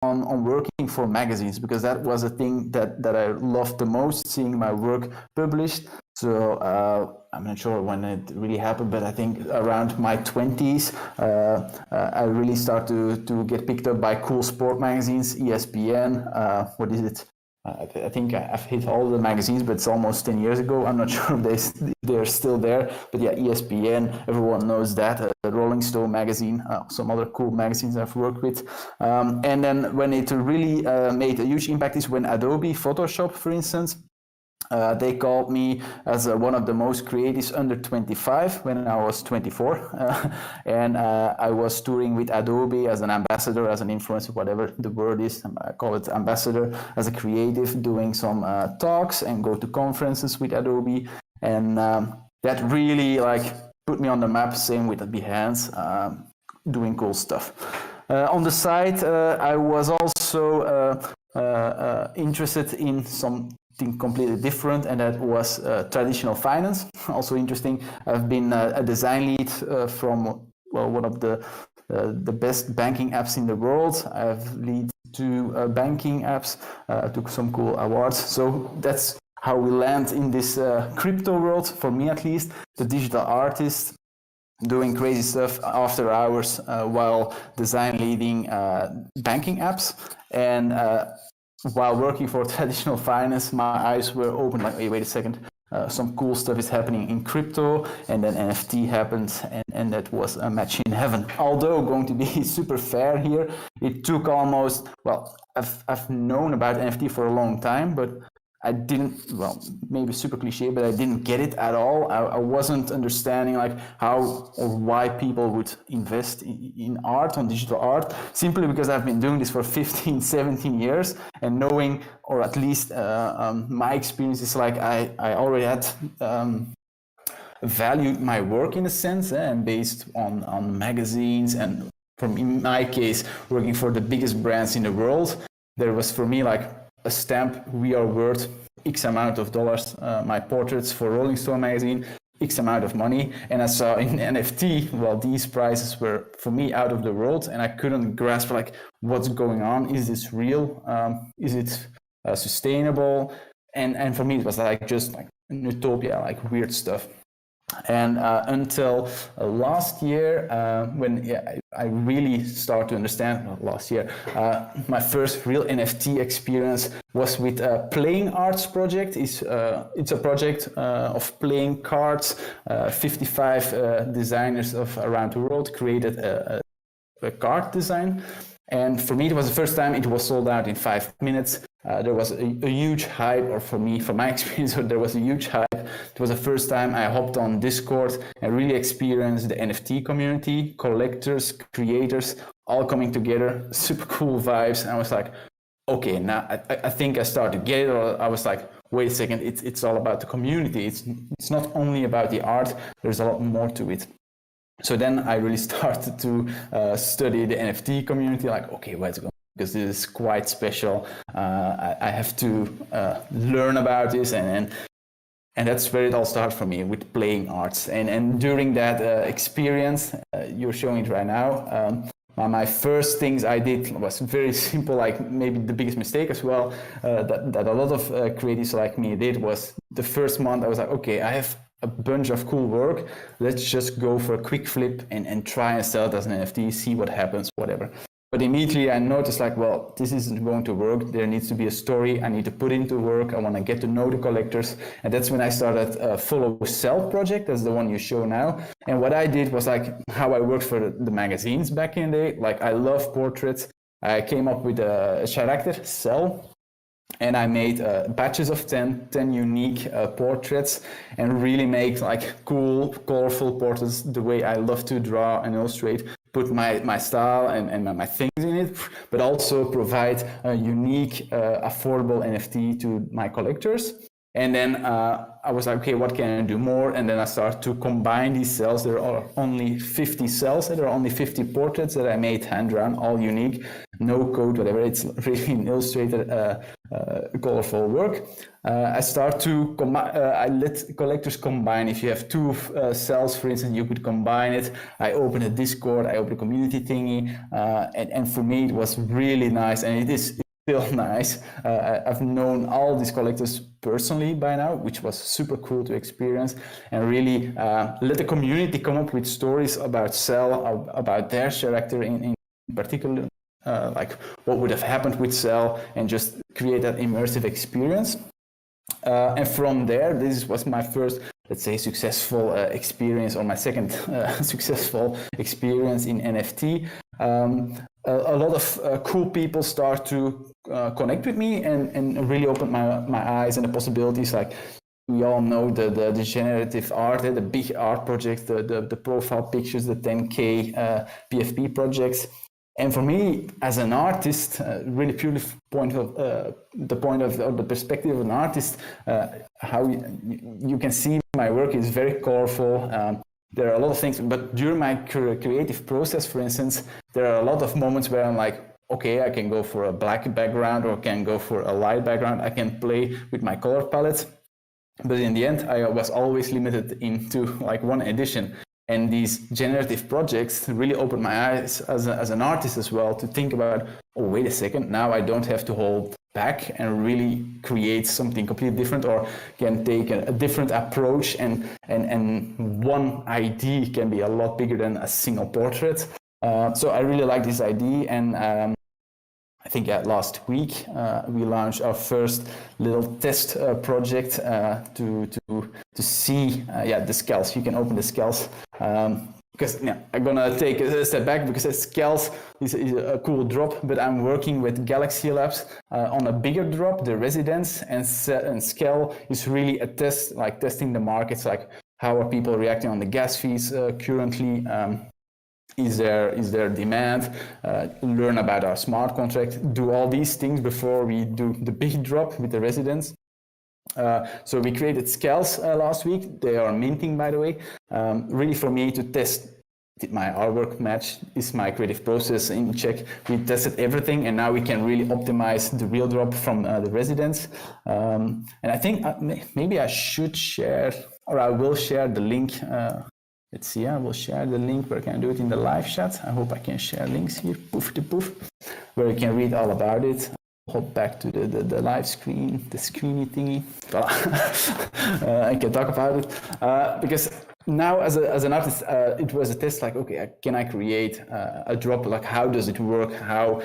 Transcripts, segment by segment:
on working for magazines, because that was a thing that I loved the most, seeing my work published. So I'm not sure when it really happened, but I think around my 20s, I really started to get picked up by cool sport magazines, ESPN, what is it? I think I've hit all the magazines, but it's almost 10 years ago. I'm not sure if they're still there, but yeah, ESPN, everyone knows that. Rolling Stone magazine, some other cool magazines I've worked with. And then when it really made a huge impact is when Adobe Photoshop, for instance, they called me as one of the most creatives under 25 when I was 24. And I was touring with Adobe as an ambassador, as an influencer, whatever the word is. I call it ambassador, as a creative, doing some talks and go to conferences with Adobe. And that really like put me on the map, same with Behance, doing cool stuff. On the side, I was also interested in something completely different, and that was traditional finance. Also interesting. I've been a design lead from one of the best banking apps in the world. I've led 2 banking apps, took some cool awards. So that's how we land in this crypto world, for me at least, the digital artist, doing crazy stuff after hours while design leading banking apps. And while working for traditional finance, my eyes were open, like, wait a second, some cool stuff is happening in crypto, and then NFT happened, and that was a match in heaven. Although, going to be super fair here, it took almost, well, I've known about NFT for a long time, but I didn't, well, maybe super cliche, but I didn't get it at all. I wasn't understanding like how or why people would invest in art, on digital art, simply because I've been doing this for 15, 17 years, and knowing, or at least my experience is like I already had valued my work in a sense, and based on magazines, and from, in my case, working for the biggest brands in the world, there was for me like a stamp, we are worth X amount of dollars. My portraits for Rolling Stone magazine, X amount of money. And I saw in NFT, well, these prices were for me out of the world, and I couldn't grasp like what's going on. Is this real? Is it sustainable? And for me, it was like just like an utopia, like weird stuff. And until last year, when I really started to understand, last year, my first real NFT experience was with a playing arts project. It's a project of playing cards. 55 designers of around the world created a card design. And for me, it was the first time it was sold out in 5 minutes. There was a huge hype, or for me, from my experience, there was a huge hype. It was the first time I hopped on Discord and really experienced the NFT community, collectors, creators, all coming together, super cool vibes. And I was like, okay, now I think I started to get it. Or I was like, wait a second, it's all about the community. It's not only about the art, there's a lot more to it. So then I really started to study the NFT community, like, okay, where's it going? Because this is quite special. I have to learn about this, and that's where it all started for me, with playing arts. And during that experience, you're showing it right now, my first things I did was very simple, like maybe the biggest mistake as well, that a lot of creatives like me did, was the first month I was like, okay, I have a bunch of cool work, let's just go for a quick flip and try and sell it as an NFT, see what happens, whatever. But immediately I noticed like, well, this isn't going to work. There needs to be a story I need to put into work. I want to get to know the collectors. And that's when I started Follow Sell project. That's the one you show now. And what I did was like how I worked for the magazines back in the day. Like, I love portraits. I came up with a character, Sell. And I made batches of 10 unique portraits, and really make like cool, colorful portraits the way I love to draw and illustrate, put my style and my things in it, but also provide a unique, affordable NFT to my collectors. And then I was like, okay, what can I do more? And then I started to combine these cells. There are only 50 cells. There are only 50 portraits that I made hand-drawn, all unique, no code, whatever. It's really an illustrated, colorful work. I start to I let collectors combine. If you have two cells, for instance, you could combine it. I open a Discord, I open a community thingy, and for me it was really nice, and it is still nice. I've known all these collectors personally by now, which was super cool to experience, and really let the community come up with stories about Cell, about their character in particular, like what would have happened with Cell, and just create that immersive experience. And from there, this was my first, let's say, successful experience, or my second successful experience in NFT. A lot of cool people start to connect with me and really open my eyes and the possibilities. Like, we all know the generative art, the big art projects, the profile pictures, the 10K PFP projects. And for me, as an artist, really purely the perspective of an artist, how you can see my work is very colorful. There are a lot of things, but during my creative process, for instance, there are a lot of moments where I'm like, okay, I can go for a black background or can go for a light background. I can play with my color palettes, but in the end, I was always limited into like one edition. And these generative projects really opened my eyes as an artist as well, to think about, oh, wait a second, now I don't have to hold back and really create something completely different, or can take a different approach, and one idea can be a lot bigger than a single portrait. So I really like this idea, and I think last week we launched our first little test project to see the scales. You can open the scales, because I'm gonna take a step back, because scales is a cool drop, but I'm working with Galaxy Labs on a bigger drop, the Residence, and scale is really a test, like testing the markets, like how are people reacting on the gas fees currently. Is there demand? Learn about our smart contract, do all these things before we do the big drop with the Residence. So we created scales last week. They are minting, by the way, really for me to test, did my artwork match? Is my creative process in check? We tested everything, and now we can really optimize the real drop from the Residence. And I think maybe I should share, or I will share the link. Let's see, I will share the link where I can do it in the live chat. I hope I can share links here, poof to poof, where you can read all about it. Hop back to the live screen, the screeny thingy. I can talk about it. Because now as an artist, it was a test, like, okay, can I create a drop? Like, how does it work? How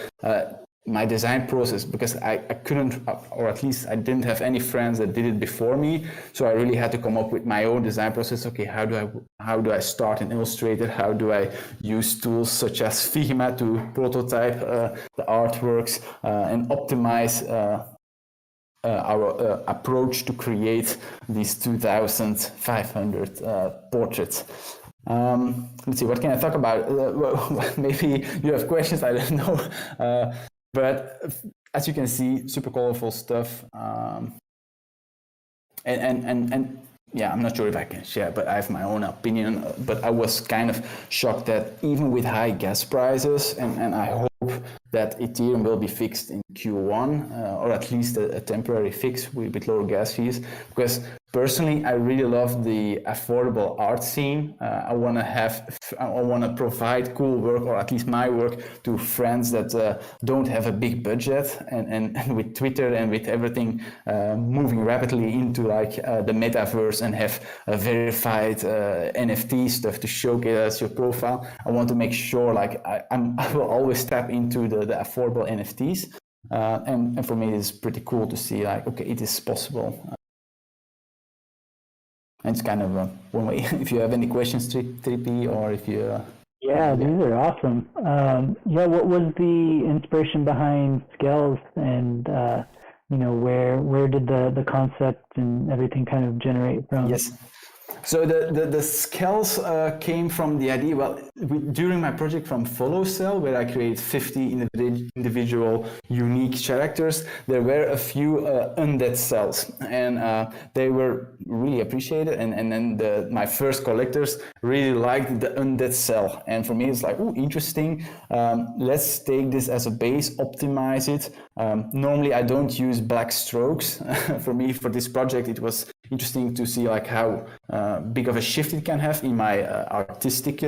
my design process, because I couldn't, or at least I didn't have any friends that did it before me. So I really had to come up with my own design process. Okay, how do I start in Illustrator? How do I use tools such as Figma to prototype the artworks and optimize our approach to create these 2,500 portraits. Let's see, what can I talk about? Well, maybe you have questions, I don't know. But as you can see, super colorful stuff. And yeah, I'm not sure if I can share, but I have my own opinion. But I was kind of shocked that even with high gas prices, and I hope that Ethereum will be fixed in Q1, or at least a temporary fix with lower gas fees, because personally, I really love the affordable art scene. I want to provide cool work, or at least my work, to friends that don't have a big budget. And with Twitter and with everything moving rapidly into like the metaverse, and have a verified NFT stuff to showcase your profile, I want to make sure like I will always tap into the affordable NFTs. And for me, it's pretty cool to see like, okay, it is possible. And it's kind of one way. If you have any questions, 3P, or if you... Yeah, these are awesome. What was the inspiration behind Scales, and where did the concept and everything kind of generate from? Yes. So the scales came from the idea, well, during my project from Follow Cell, where I created 50 individual unique characters, there were a few undead cells, and they were really appreciated, and then my first collectors really liked the undead cell, and for me it's like, oh, interesting, let's take this as a base, optimize it. Normally I don't use black strokes. For me, for this project, it was interesting to see like how big of a shift it can have in my artistic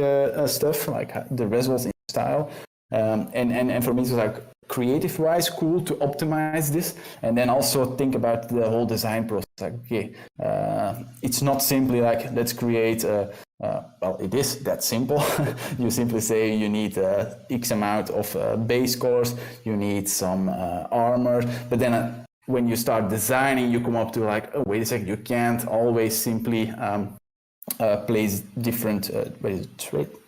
stuff, like the results in style. And for me, it's like creative wise cool to optimize this, and then also think about the whole design process. Like, okay, it's not simply like let's create well, it is that simple. You simply say you need X amount of base colors, you need some armor, but then when you start designing, you come up to like, oh, wait a second, you can't always simply place different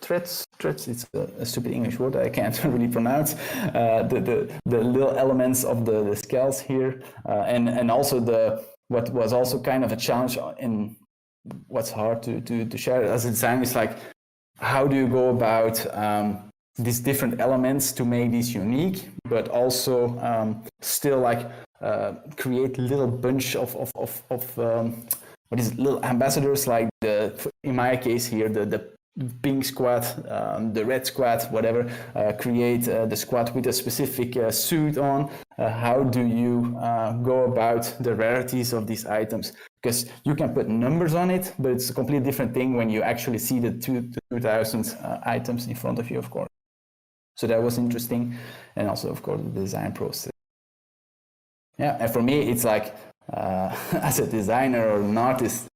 threads. It's a stupid English word I can't really pronounce. The little elements of the scales here, and also what was also kind of a challenge in what's hard to share as a designer is like, how do you go about these different elements to make these unique, but also still like create little bunch of what is it, little ambassadors, like in my case here, the pink squad, the red squad, whatever, create the squad with a specific suit on. How do you go about the rarities of these items? Because you can put numbers on it, but it's a completely different thing when you actually see the 2000 items in front of you, of course. So that was interesting. And also, of course, the design process. Yeah, and for me, it's like, as a designer or an artist,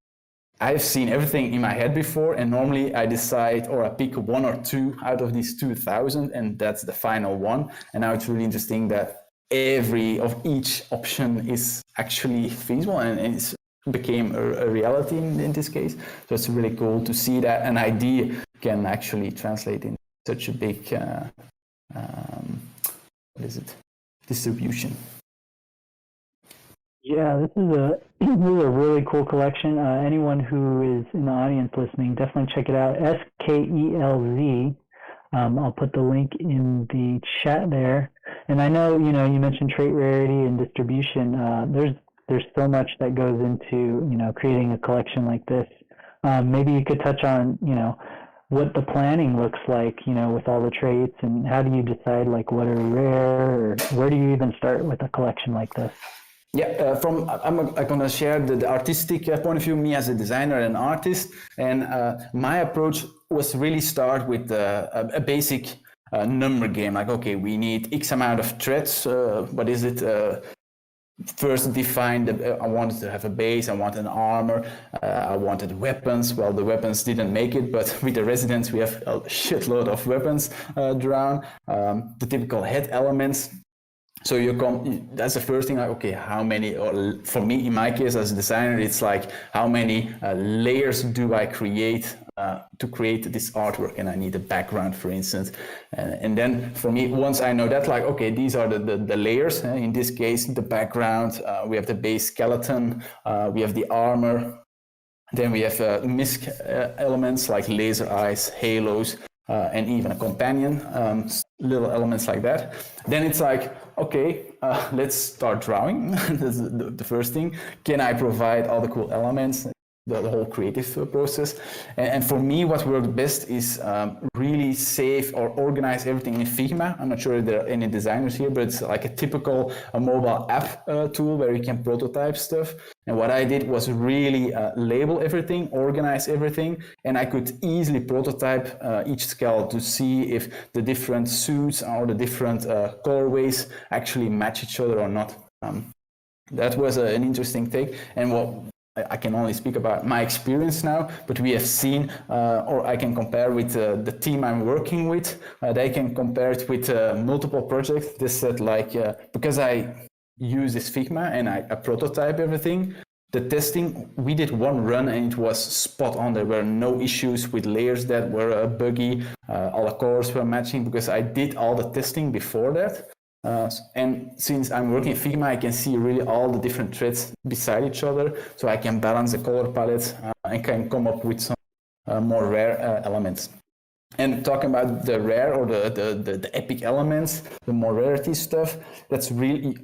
I've seen everything in my head before, and normally I decide or I pick one or two out of these 2000, and that's the final one. And now it's really interesting that every of each option is actually feasible, and it became a reality in this case. So it's really cool to see that an idea can actually translate in such a big distribution. Yeah, this is a really cool collection. Anyone who is in the audience listening, definitely check it out. SKELZ. I'll put the link in the chat there. And I know, you mentioned trait rarity and distribution. There's so much that goes into, creating a collection like this. Maybe you could touch on, what the planning looks like, with all the traits, and how do you decide like what are rare, or where do you even start with a collection like this? Yeah, I'm going to share the artistic point of view, me as a designer and artist, and my approach was really start with a basic number game, like, okay, we need X amount of threads, what is it? First define I wanted to have a base, I wanted an armor, I wanted weapons. Well, the weapons didn't make it, but with the residents we have a shitload of weapons around, the typical head elements. So that's the first thing, like, okay, how many, or for me, in my case as a designer, it's like, how many layers do I create to create this artwork? And I need a background, for instance. And then for me, once I know that, like, okay, these are the layers. In this case, the background, we have the base skeleton, we have the armor, then we have misc elements like laser eyes, halos, and even a companion, little elements like that. Then it's like, okay, let's start drawing. That's the first thing. Can I provide all the cool elements, the whole creative process? And for me, what worked best is really save or organize everything in Figma. I'm not sure if there are any designers here, but it's like a typical mobile app tool where you can prototype stuff. And what I did was really label everything, organize everything, and I could easily prototype each scale to see if the different suits or the different colorways actually match each other or not. That was an interesting take, and what I can only speak about my experience now, but we have seen, or I can compare with the team I'm working with. They can compare it with multiple projects. They said, like, because I use this Figma and I prototype everything, the testing, we did one run and it was spot on. There were no issues with layers that were buggy. All the colors were matching because I did all the testing before that. And since I'm working in Figma, I can see really all the different threads beside each other, so I can balance the color palette and can come up with some more rare elements. And talking about the rare or the epic elements, the more rarity stuff, that's really,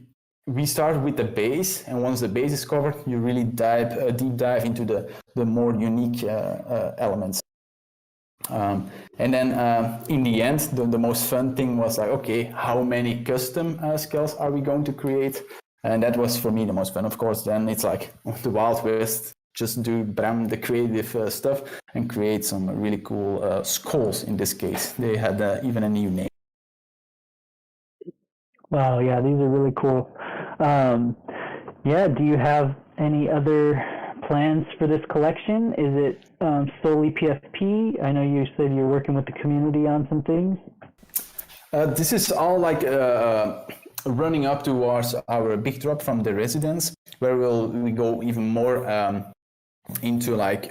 we start with the base, and once the base is covered, you really deep dive into the more unique elements. And then in the end, the most fun thing was like, okay, how many custom skulls are we going to create? And that was for me the most fun. Of course, then it's like the Wild West, just do the creative stuff and create some really cool skulls in this case. They had even a new name. Wow, yeah, these are really cool. Yeah, do you have any other plans for this collection? Is it solely PFP? I know you said you're working with the community on some things. This is all like running up towards our big drop from the residents, where we go even more into like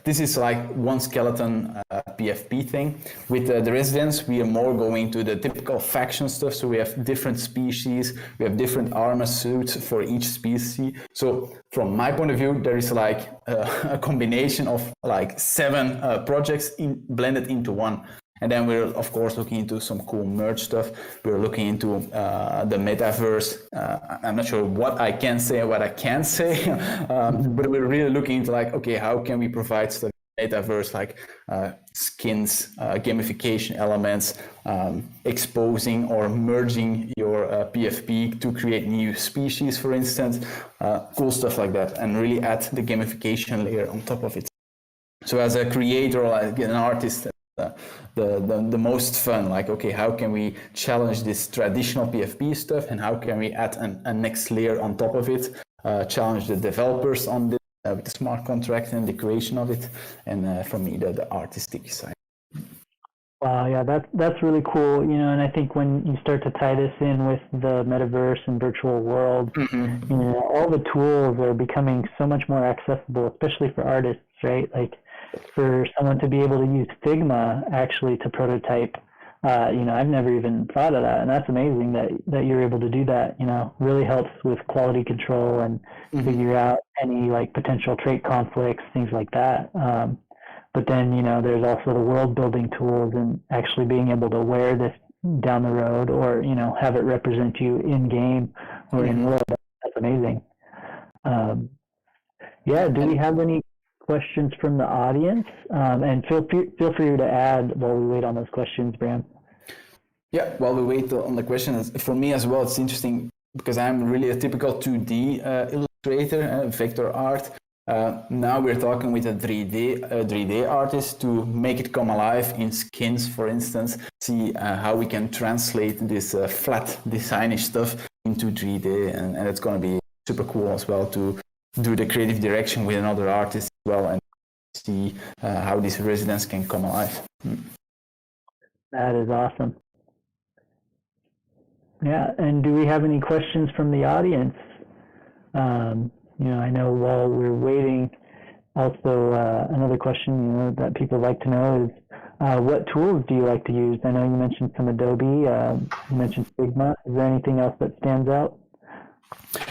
this is like one skeleton PFP thing. With the residents, we are more going to the typical faction stuff. So we have different species, we have different armor suits for each species. So from my point of view, there is like a combination of like 7 projects blended into one. And then we're, of course, looking into some cool merch stuff. We're looking into the metaverse. I'm not sure what I can say and what I can't say, but we're really looking into like, okay, how can we provide stuff in the metaverse, like skins, gamification elements, exposing or merging your PFP to create new species, for instance, cool stuff like that, and really add the gamification layer on top of it. So as a creator, like an artist, the most fun, like, okay, how can we challenge this traditional PFP stuff, and how can we add a next layer on top of it, challenge the developers on this with the smart contract and the creation of it, and for me the artistic side. Wow, yeah, that's really cool, you know, and I think when you start to tie this in with the metaverse and virtual world, you know, all the tools are becoming so much more accessible, especially for artists, right? Like, for someone to be able to use Figma actually to prototype, you know, I've never even thought of that, and that's amazing that you're able to do that. You know, really helps with quality control and figure out any like potential trait conflicts, things like that. But then, you know, there's also the world building tools and actually being able to wear this down the road, or, you know, have it represent you in game or in world. That's amazing. Yeah, do we have any questions from the audience? And feel free to add while we wait on those questions, Bram. Yeah, while we wait on the questions, for me as well, it's interesting because I'm really a typical 2D illustrator, vector art. Now we're talking with a 3D artist to make it come alive in skins, for instance, see how we can translate this flat designish stuff into 3D, and it's going to be super cool as well to do the creative direction with another artist as well, and see how these residents can come alive. That is awesome. Yeah, and do we have any questions from the audience? You know, I know while we're waiting, also another question, you know, that people like to know is, what tools do you like to use? I know you mentioned some Adobe, you mentioned Figma. Is there anything else that stands out?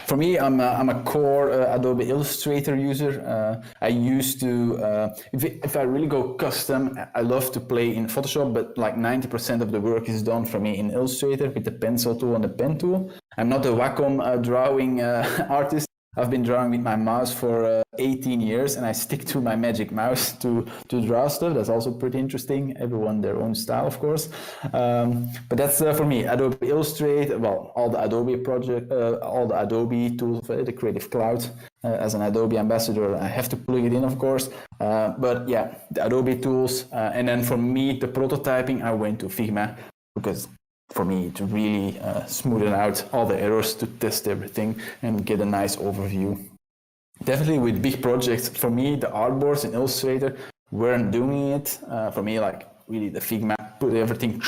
For me, I'm a core Adobe Illustrator user. I used to, if I really go custom, I love to play in Photoshop, but like 90% of the work is done for me in Illustrator with the pencil tool and the pen tool. I'm not a Wacom drawing artist. I've been drawing with my mouse for 18 years, and I stick to my magic mouse to draw stuff. That's also pretty interesting. Everyone their own style, of course. But that's for me, Adobe Illustrator, well, all the Adobe all the Adobe tools, the Creative Cloud. As an Adobe ambassador, I have to plug it in, of course. But yeah, the Adobe tools. And then for me, the prototyping, I went to Figma, because for me to really smoothen out all the errors, to test everything and get a nice overview. Definitely with big projects, for me, the artboards in Illustrator weren't doing it. For me, like really the Figma, put everything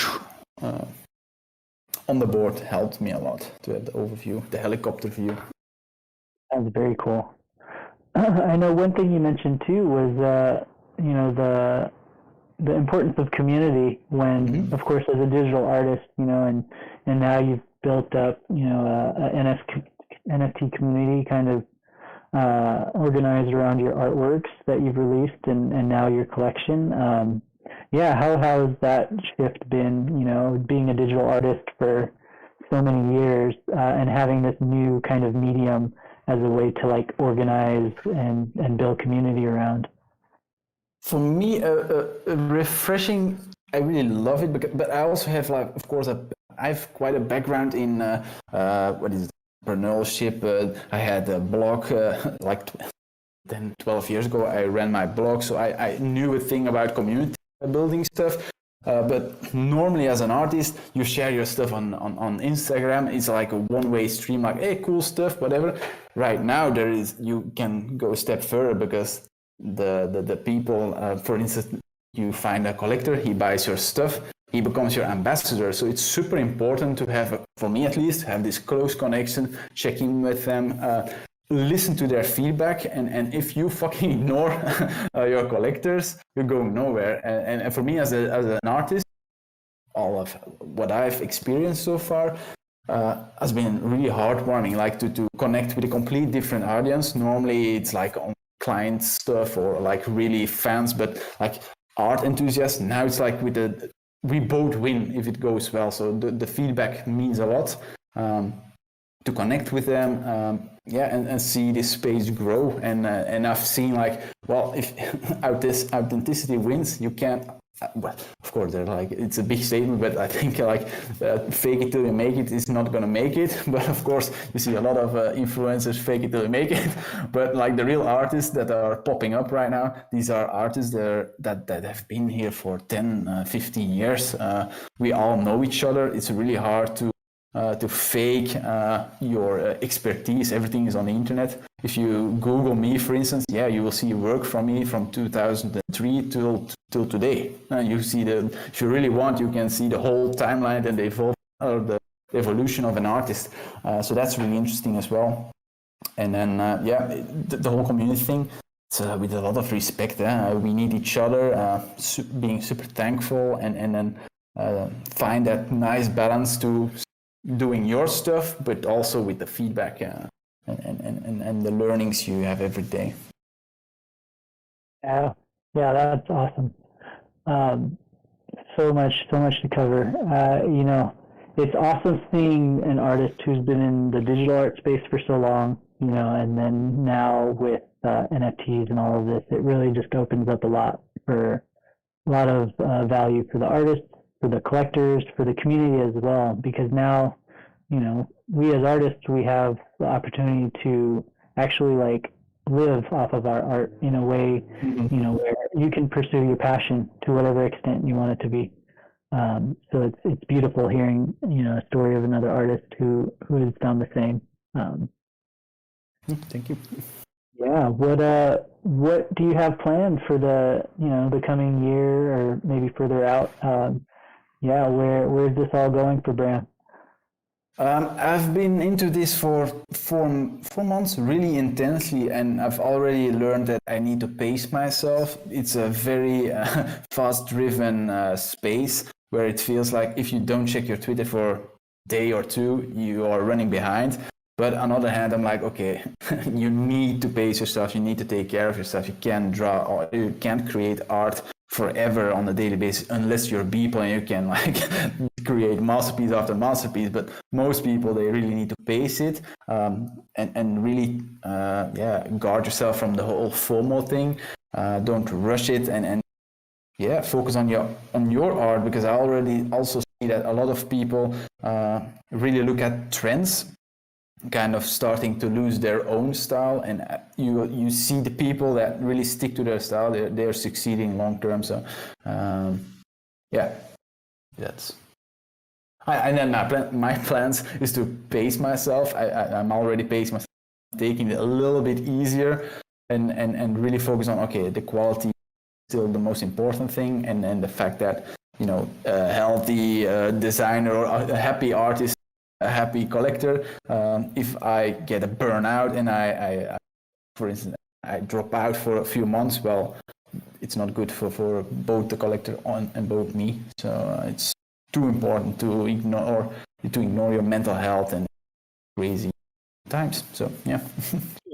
on the board helped me a lot to have the overview, the helicopter view. That's very cool. I know one thing you mentioned too was, you know, the importance of community when, of course, as a digital artist, you know, and now you've built up, a NFT community kind of organized around your artworks that you've released and now your collection. How has that shift been, being a digital artist for so many years and having this new kind of medium as a way to like organize and build community around? For me, refreshing, I really love it, but I also have of course, I have quite a background in entrepreneurship. I had a blog 10, 12 years ago. I ran my blog, so I knew a thing about community building stuff. But normally as an artist, you share your stuff on Instagram. It's like a one-way stream, like, hey, cool stuff, whatever. Right now, you can go a step further because the people, for instance, you find a collector, he buys your stuff, he becomes your ambassador. So it's super important to have, for me at least, have this close connection, check in with them, listen to their feedback, and if you fucking ignore your collectors, you're going nowhere. And for me as an artist, all of what I've experienced so far has been really heartwarming, like to connect with a complete different audience. Normally it's like on client stuff or like really fans, but like art enthusiasts, now it's like we both win if it goes well. So the feedback means a lot. To connect with them, and see this space grow. And I've seen if authenticity wins, you can't. Well, of course, it's a big statement, but I think fake it till you make it is not gonna make it. But of course, you see a lot of influencers fake it till you make it. But like the real artists that are popping up right now, these are artists that have been here for 10, 15 years. We all know each other. It's really hard to fake your expertise. Everything is on the internet. If you Google me, for instance, you will see work from me from 2003 till today. You see if you really want, you can see the whole timeline and the evolution of an artist. So that's really interesting as well. And then the whole community thing. So with a lot of respect, we need each other. Being super thankful, and then find that nice balance to doing your stuff, but also with the feedback and the learnings you have every day. Yeah, that's awesome. So much to cover. It's awesome seeing an artist who's been in the digital art space for so long, and then now with NFTs and all of this, it really just opens up a lot of value for the artists, for the collectors, for the community as well, because now, we as artists, we have the opportunity to actually live off of our art in a way, where you can pursue your passion to whatever extent you want it to be. So it's beautiful hearing, a story of another artist who has done the same. Thank you. Yeah. What do you have planned for the coming year or maybe further out? Where is this all going for Bram? I've been into this for 4 months really intensely, and I've already learned that I need to pace myself. It's a very fast-driven space where it feels like if you don't check your Twitter for a day or two, you are running behind. But on the other hand, I'm like, okay, you need to pace yourself. You need to take care of yourself. You can't draw or you can't create art forever on a daily basis unless you're people and you can create masterpiece after masterpiece. But most people, they really need to pace it and really guard yourself from the whole FOMO thing. Don't rush it and focus on your art, because I already also see that a lot of people really look at trends, kind of starting to lose their own style, and you see the people that really stick to their style, they're succeeding long term. So that's and then my plans is to pace myself. I'm already pacing myself, taking it a little bit easier and really focus on the quality is still the most important thing, and the fact that a healthy designer or a happy artist, a happy collector. If I get a burnout and I for instance, I drop out for a few months, well, it's not good for both the collector and both me. So it's too important to ignore to ignore your mental health and crazy times. So yeah.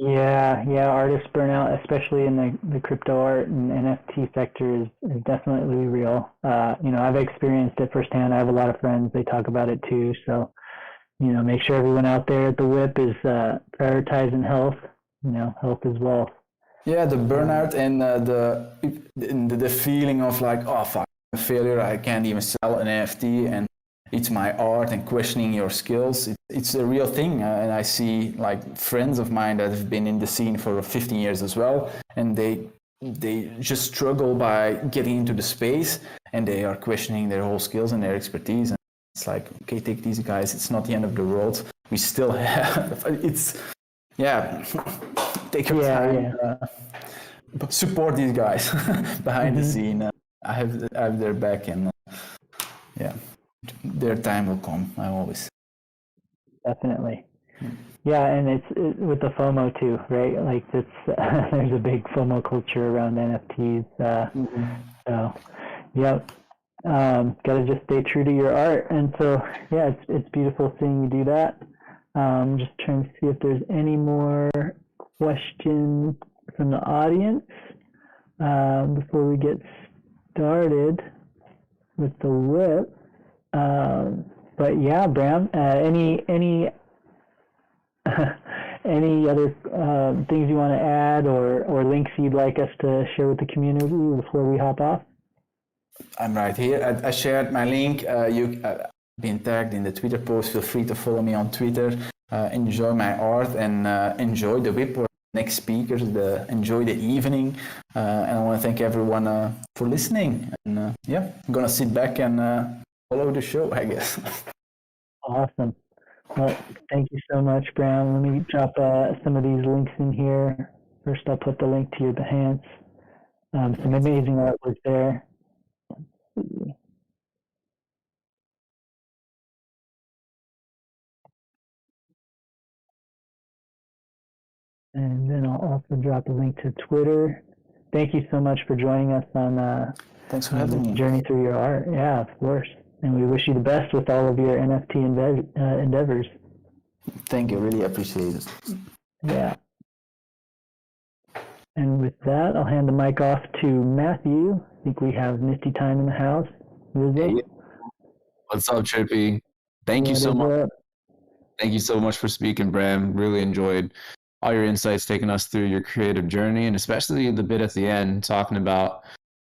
Yeah, artist burnout, especially in the crypto art and NFT sector, is definitely real. I've experienced it firsthand. I have a lot of friends, they talk about it too. So, make sure everyone out there at the WIP is prioritizing health. Health is wealth. Yeah, the burnout and the feeling of like, oh fuck, I'm a failure, I can't even sell an NFT, and it's my art, and questioning your skills. It's a real thing, and I see like friends of mine that have been in the scene for 15 years as well, and they just struggle by getting into the space, and they are questioning their whole skills and their expertise. And it's like, okay, take these guys. It's not the end of the world. We still have. Take your time. Support these guys behind the scene. I have their back, and their time will come. I always. Definitely. Yeah, and it's with the FOMO too, right? Like there's a big FOMO culture around NFTs. So, gotta just stay true to your art. And so, yeah, it's beautiful seeing you do that. Just trying to see if there's any more questions from the audience before we get started with the WIP. But yeah, Bram, any any other things you want to add or links you'd like us to share with the community before we hop off? I'm right here. I shared my link. You been tagged in the Twitter post. Feel free to follow me on Twitter. Enjoy my art and enjoy the WIP or next speakers. Enjoy the evening. And I want to thank everyone for listening. And I'm gonna sit back and follow the show, I guess. Awesome. Well, thank you so much, Bram. Let me drop some of these links in here. First, I'll put the link to your Behance. Some amazing artwork there. Let's see. And then I'll also drop a link to Twitter. Thank you so much for joining us on Thanks for having me. Journey through your art. Yeah, of course. And we wish you the best with all of your NFT endeavors. Thank you. Really appreciate it. Yeah. And with that, I'll hand the mic off to Matthew. I think we have Nifty Time in the house. Hey, what's up, Trippy? Thank you so much. Thank you so much for speaking, Bram. Really enjoyed all your insights, taking us through your creative journey, and especially the bit at the end talking about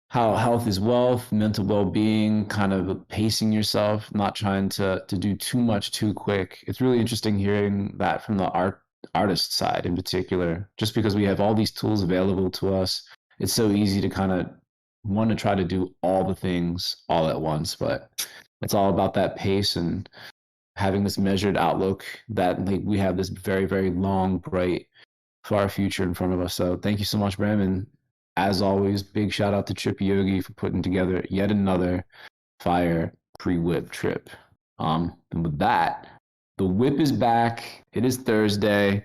how health is wealth, mental well-being, kind of pacing yourself, not trying to do too much too quick. It's really interesting hearing that from the artist side in particular, just because we have all these tools available to us. It's so easy to kind of want to try to do all the things all at once, but it's all about that pace and having this measured outlook that like we have this very, very long, bright, far future in front of us. So thank you so much, Bram. And as always, big shout out to Trippy Yogi for putting together yet another fire pre-WIP trip. And with that, the WIP is back. It is Thursday.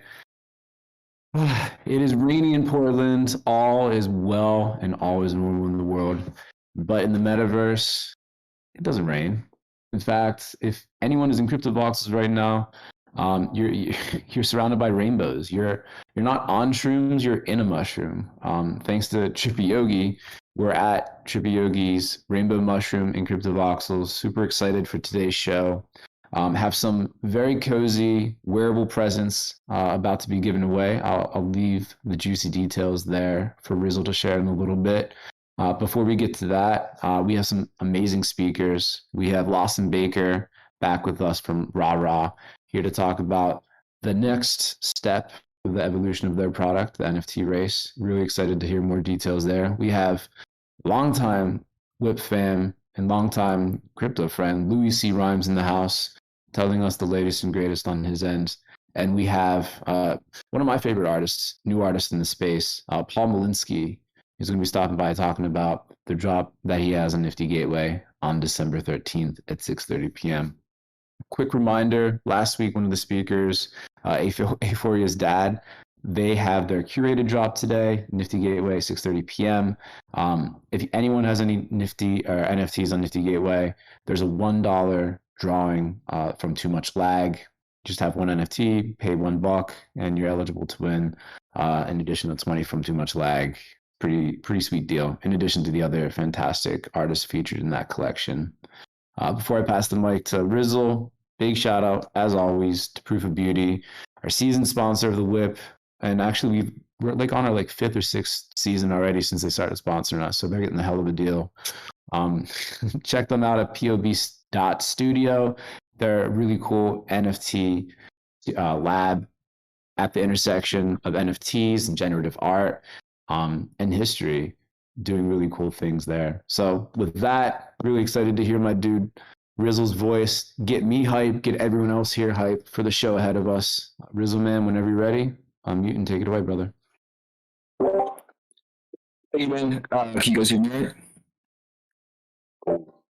It is rainy in Portland. All is well and all is normal in the world. But in the metaverse, it doesn't rain. In fact, if anyone is in crypto boxes right now, you're surrounded by rainbows. You're not on shrooms, you're in a mushroom. Thanks to Trippy Yogi, we're at Trippy Yogi's Rainbow Mushroom in Crypto Voxels. Super excited for today's show. Have some very cozy wearable presents about to be given away. I'll leave the juicy details there for Rizzle to share in a little bit. Before we get to that, we have some amazing speakers. We have Lawson Baker back with us from Rah, here to talk about the next step of the evolution of their product, the NFT Race. Really excited to hear more details there. We have longtime WIP fam and longtime crypto friend, Louis C. Rhymes in the house, telling us the latest and greatest on his end. And we have one of my favorite artists, new artist in the space, Paul Malinsky. He's going to be stopping by talking about the drop that he has on Nft Gateway on December 13th at 6:30 p.m. Quick reminder, last week, one of the speakers, Euphoria's dad, they have their curated drop today, Nft Gateway, 6:30 p.m. If anyone has any Nifty or NFTs on Nft Gateway, there's a $1 drawing from Too Much Lag. Just have one NFT, pay $1, and you're eligible to win an additional 20 from Too Much Lag. Pretty sweet deal, in addition to the other fantastic artists featured in that collection. Before I pass the mic to Rizzle, big shout out, as always, to Proof of Beauty, our season sponsor of the WIP. And actually, we're like on our like 5th or 6th season already since they started sponsoring us. So they're getting the hell of a deal. Check them out at pob.studio. They're a really cool NFT lab at the intersection of NFTs and generative art and history, doing really cool things there. So with that, really excited to hear my dude Rizzle's voice, get me hyped, get everyone else here hyped for the show ahead of us. Rizzle, man, whenever you're ready, unmute and take it away, brother. Hey, man. Can you guys hear me?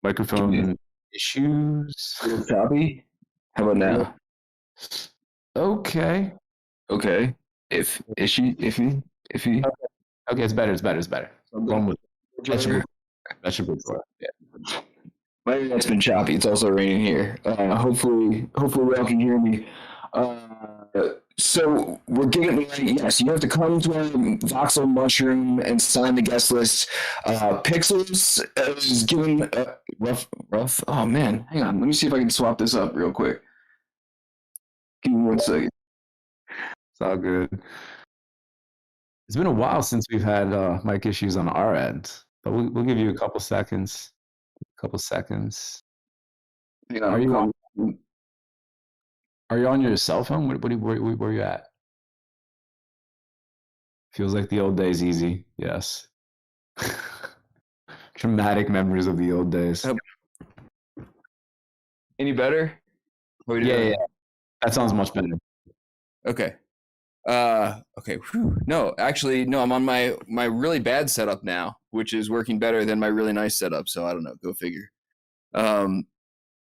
Microphone issues. Copy. How about now? Okay. Okay. Iffy. Okay, it's better. Going with vegetable flour. Yeah. My internet's been choppy. It's also raining here. Hopefully we all can hear me. So we're getting yes. You have to come to a Voxel Mushroom and sign the guest list. Pixels is given rough. Oh man, hang on. Let me see if I can swap this up real quick. Give me 1 second. It's all good. It's been a while since we've had mic issues on our end, but we'll give you a couple seconds. Hang on, Are you on your cell phone? Where are you at? Feels like the old days, easy. Yes. Traumatic memories of the old days. Any better? Yeah. That sounds much better. Okay. Okay. Whew. No, actually, no. I'm on my really bad setup now, which is working better than my really nice setup. So I don't know. Go figure.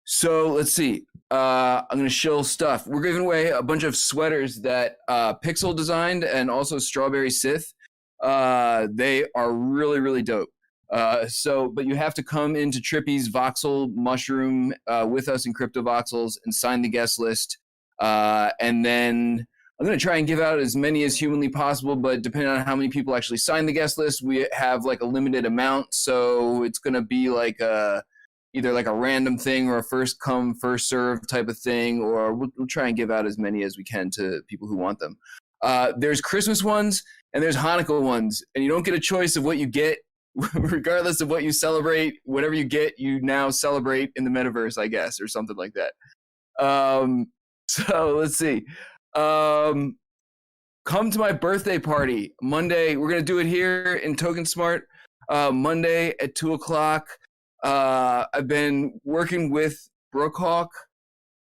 So let's see. I'm gonna shill stuff. We're giving away a bunch of sweaters that Pixel designed and also Strawberry Sith. They are really, really dope. But you have to come into Trippy's Voxel Mushroom with us in Crypto Voxels and sign the guest list. And then I'm going to try and give out as many as humanly possible, but depending on how many people actually sign the guest list, we have like a limited amount. So it's going to be like either like a random thing or a first come, first serve type of thing, or we'll try and give out as many as we can to people who want them. There's Christmas ones and there's Hanukkah ones, and you don't get a choice of what you get, regardless of what you celebrate. Whatever you get, you now celebrate in the metaverse, I guess, or something like that. So let's see. Come to my birthday party Monday. We're gonna do it here in Token Smart. Monday at 2:00. I've been working with Brookhawk.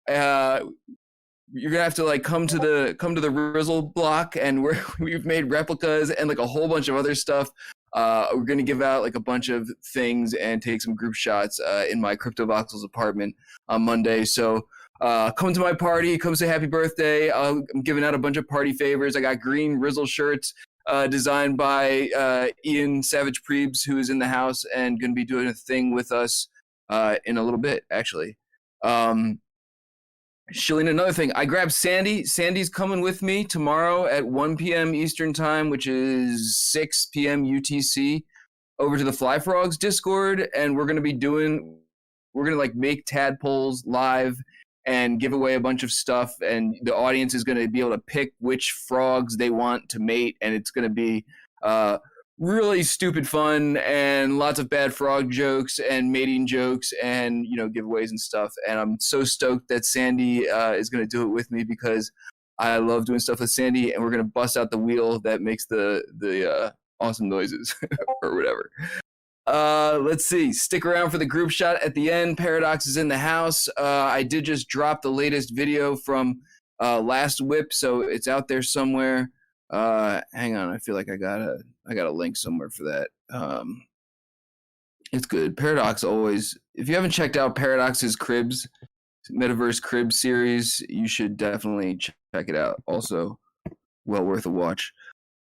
You're gonna have to like come to the Rizzle block, and we've made replicas and like a whole bunch of other stuff. We're gonna give out like a bunch of things and take some group shots in my Crypto Voxels apartment on Monday. So come to my party, come say happy birthday. I'm giving out a bunch of party favors. I got green Rizzle shirts designed by Ian Savage Prebes, who is in the house and going to be doing a thing with us in a little bit, actually. Shilling another thing, I grabbed Sandy. Sandy's coming with me tomorrow at 1 p.m. Eastern time, which is 6 p.m. UTC, over to the Fly Frogs Discord, and we're going to like make tadpoles live and give away a bunch of stuff, and the audience is going to be able to pick which frogs they want to mate, and it's going to be really stupid fun and lots of bad frog jokes and mating jokes and, you know, giveaways and stuff. And I'm so stoked that Sandy is going to do it with me, because I love doing stuff with Sandy, and we're going to bust out the wheel that makes the awesome noises or whatever. Let's see. Stick around for the group shot at the end. Paradox is in the house. I did just drop the latest video from last WIP, so it's out there somewhere. Hang on. I feel like I got a link somewhere for that. It's good. Paradox always. If you haven't checked out Paradox's Cribs, Metaverse Cribs series, you should definitely check it out. Also, well worth a watch.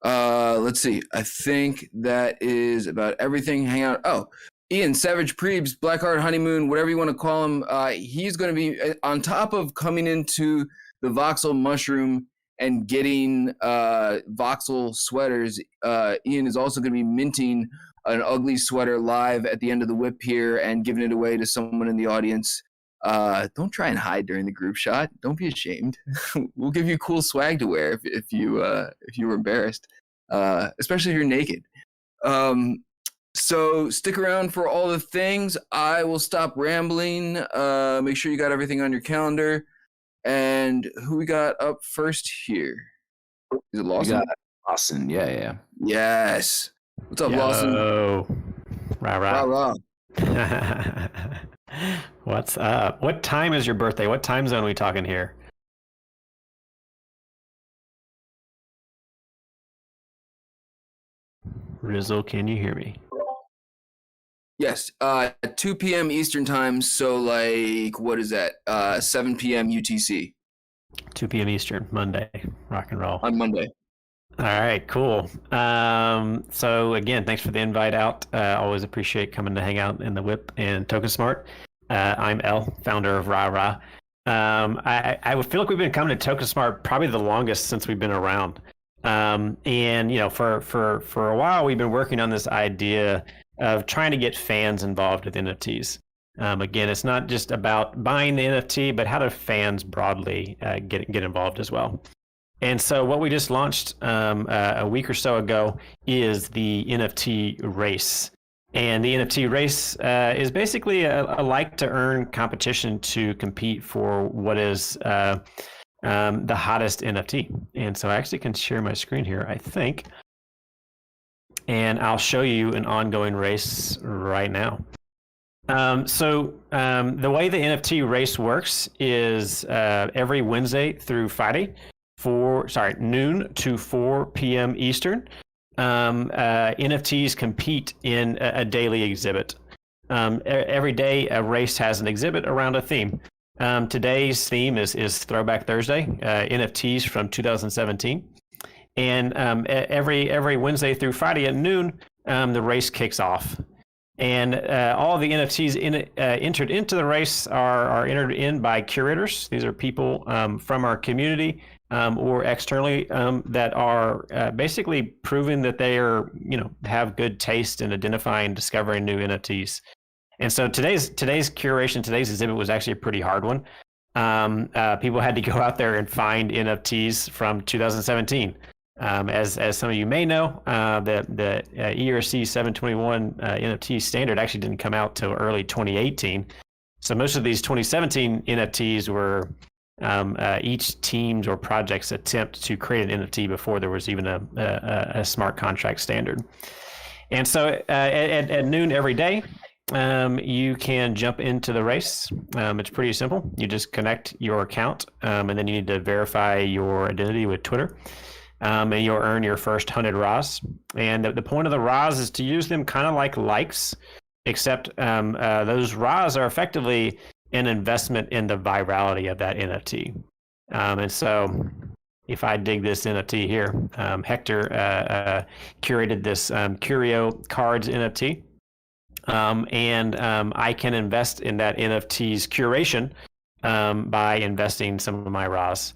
Let's see. I think that is about everything. Hang on. Oh, Ian Savage Prebes, Blackheart Honeymoon, whatever you want to call him. He's going to be on top of coming into the Voxel Mushroom and getting Voxel sweaters. Ian is also going to be minting an ugly sweater live at the end of the WIP here and giving it away to someone in the audience. Don't try and hide during the group shot. Don't be ashamed. We'll give you cool swag to wear if you were embarrassed, especially if you're naked. So stick around for all the things. I will stop rambling. Make sure you got everything on your calendar. And who we got up first here? Is it Lawson? We got Lawson. Yeah. Yes. What's up, Lawson? Rah, rah. Rah, rah. What's up? What time is your birthday? What time zone are we talking here? Rizzle, can you hear me? Yes. 2 p.m. Eastern time. So like, what is that? 7 p.m. UTC. 2 p.m. Eastern, Monday. Rock and roll. On Monday. All right, cool. So again, thanks for the invite out. Always appreciate coming to hang out in the WIP and TokenSmart. I'm El, founder of Rah. I would feel like we've been coming to TokenSmart probably the longest since we've been around. And you know, for a while we've been working on this idea of trying to get fans involved with NFTs. Again, it's not just about buying the NFT, but how do fans broadly get involved as well. And so what we just launched a week or so ago is the NFT Race. And the NFT Race is basically a like-to-earn competition to compete for what is the hottest NFT. And so I actually can share my screen here, I think. And I'll show you an ongoing race right now. So the way the NFT Race works is every Wednesday through Friday, noon to 4 p.m. Eastern, NFTs compete in a daily exhibit. Every day, a race has an exhibit around a theme. Today's theme is Throwback Thursday, NFTs from 2017. And every Wednesday through Friday at noon, the race kicks off. And all the NFTs entered into the race are entered in by curators. These are people from our community or externally that are basically proving that they are, have good taste in identifying and discovering new NFTs. And so today's curation, today's exhibit was actually a pretty hard one. People had to go out there and find NFTs from 2017. As some of you may know, the ERC 721 NFT standard actually didn't come out till early 2018. So most of these 2017 NFTs were each team's or project's attempt to create an NFT before there was even a smart contract standard. And so at noon every day, you can jump into the race. It's pretty simple. You just connect your account, and then you need to verify your identity with Twitter. And you'll earn your first 100 RAS. And the point of the RAS is to use them kind of like likes, except those RAS are effectively an investment in the virality of that NFT. And so if I dig this NFT here, Hector curated this Curio Cards NFT. And I can invest in that NFT's curation by investing some of my RAS.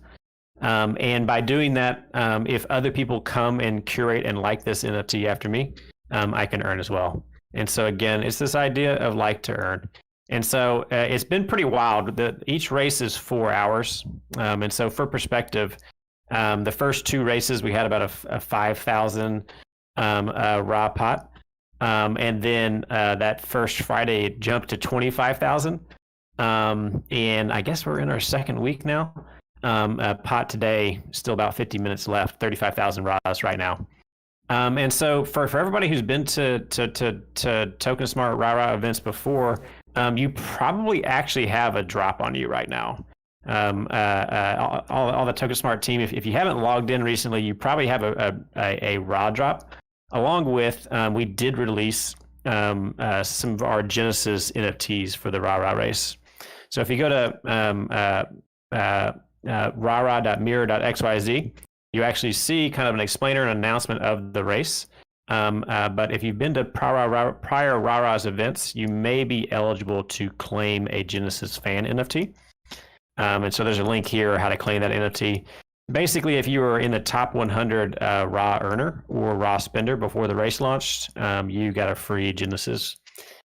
And by doing that, if other people come and curate and like this NFT after me, I can earn as well. And so again, it's this idea of like to earn. And so it's been pretty wild. Each race is 4 hours. And so for perspective, the first two races, we had about a 5,000 raw pot. And then that first Friday, it jumped to 25,000. And I guess we're in our second week now. Pot today, still about 50 minutes left, 35,000 RAS right now. And so for everybody who's been to TokenSmart Rah events before, you probably actually have a drop on you right now. All the TokenSmart team, if you haven't logged in recently, you probably have a raw drop. Along with, we did release some of our Genesis NFTs for the Rah race. So if you go to rah.mirror.xyz, you actually see kind of an explainer and announcement of the race. But if you've been to prior Rara's events, you may be eligible to claim a Genesis fan NFT. And so there's a link here how to claim that NFT. Basically, if you were in the top 100 Ra earner or Ra spender before the race launched, you got a free Genesis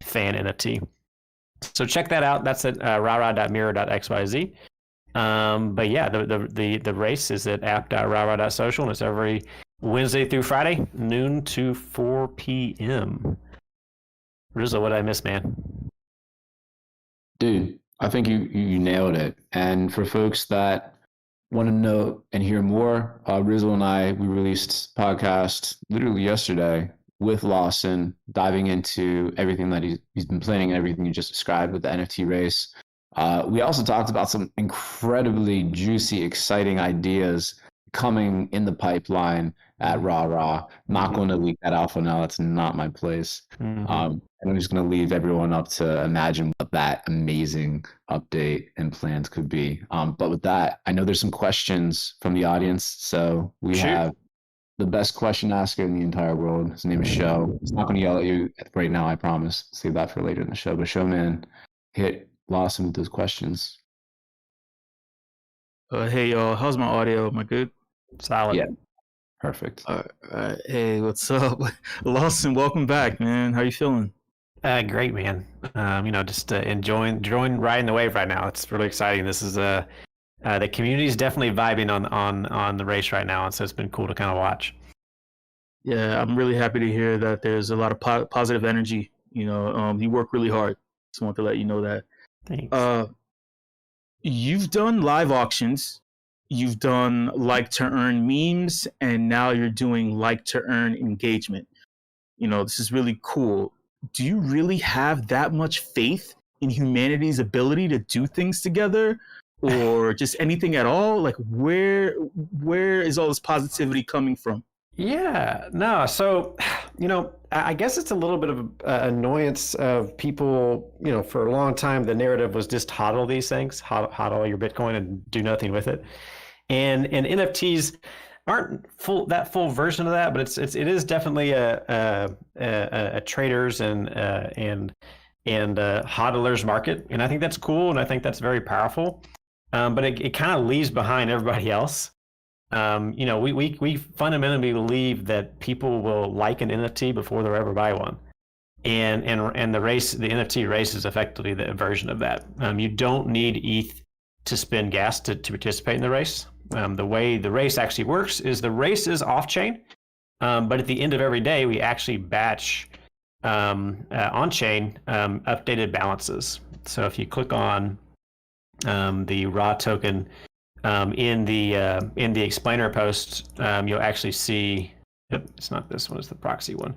fan NFT. So check that out. That's at rara.mirror.xyz. But yeah, the race is at app.rara.social, and it's every Wednesday through Friday, noon to 4 p.m. Rizzo, what did I miss, man? Dude, I think you nailed it. And for folks that want to know and hear more, Rizzo and I, we released podcast literally yesterday with Lawson, diving into everything that he's been planning and everything you just described with the NFT race. We also talked about some incredibly juicy, exciting ideas coming in the pipeline at Ra. Not going to leak that alpha now. That's not my place. And I'm just going to leave everyone up to imagine what that amazing update and plans could be. But with that, I know there's some questions from the audience. So we have the best question asker in the entire world. His name is Show. He's not going to yell at you right now, I promise. Save that for later in the show. But Showman, hit Lawson with those questions. Hey, y'all. How's my audio? Am I good? Solid. Yeah. Perfect. All right. Hey, what's up? Lawson, welcome back, man. How you feeling? Great, man. Just enjoying riding the wave right now. It's really exciting. This is the community is definitely vibing on the race right now, and so it's been cool to kind of watch. Yeah, I'm really happy to hear that there's a lot of positive energy. You work really hard. Just want to let you know that. Thanks. You've done live auctions. You've done like to earn memes, and now you're doing like to earn engagement. This is really cool. Do you really have that much faith in humanity's ability to do things together, or just anything at all? Like, where is all this positivity coming from? Yeah, no. So, I guess it's a little bit of annoyance of people. For a long time, the narrative was just hodl these things, hodl your Bitcoin and do nothing with it. And NFTs aren't that full version of that, but it is definitely a traders and hodlers market, and I think that's cool, and I think that's very powerful. But it kind of leaves behind everybody else. We fundamentally believe that people will like an NFT before they'll ever buy one, and the NFT race is effectively the version of that. You don't need ETH to spend gas to participate in the race. The way the race actually works is the race is off-chain, but at the end of every day, we actually batch on-chain updated balances. So if you click on the raw token in the explainer post, you'll actually see. Yep, it's not this one; it's the proxy one.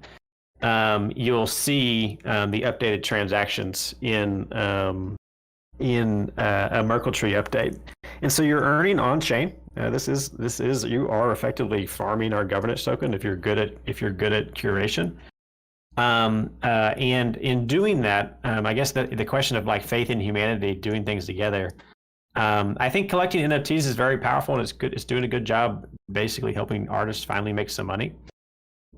You'll see the updated transactions in a Merkle tree update, and so you're earning on chain. This is you are effectively farming our governance token if you're good at curation. And in doing that, I guess the question of like faith in humanity, doing things together. I think collecting NFTs is very powerful, and it's good. It's doing a good job, basically helping artists finally make some money.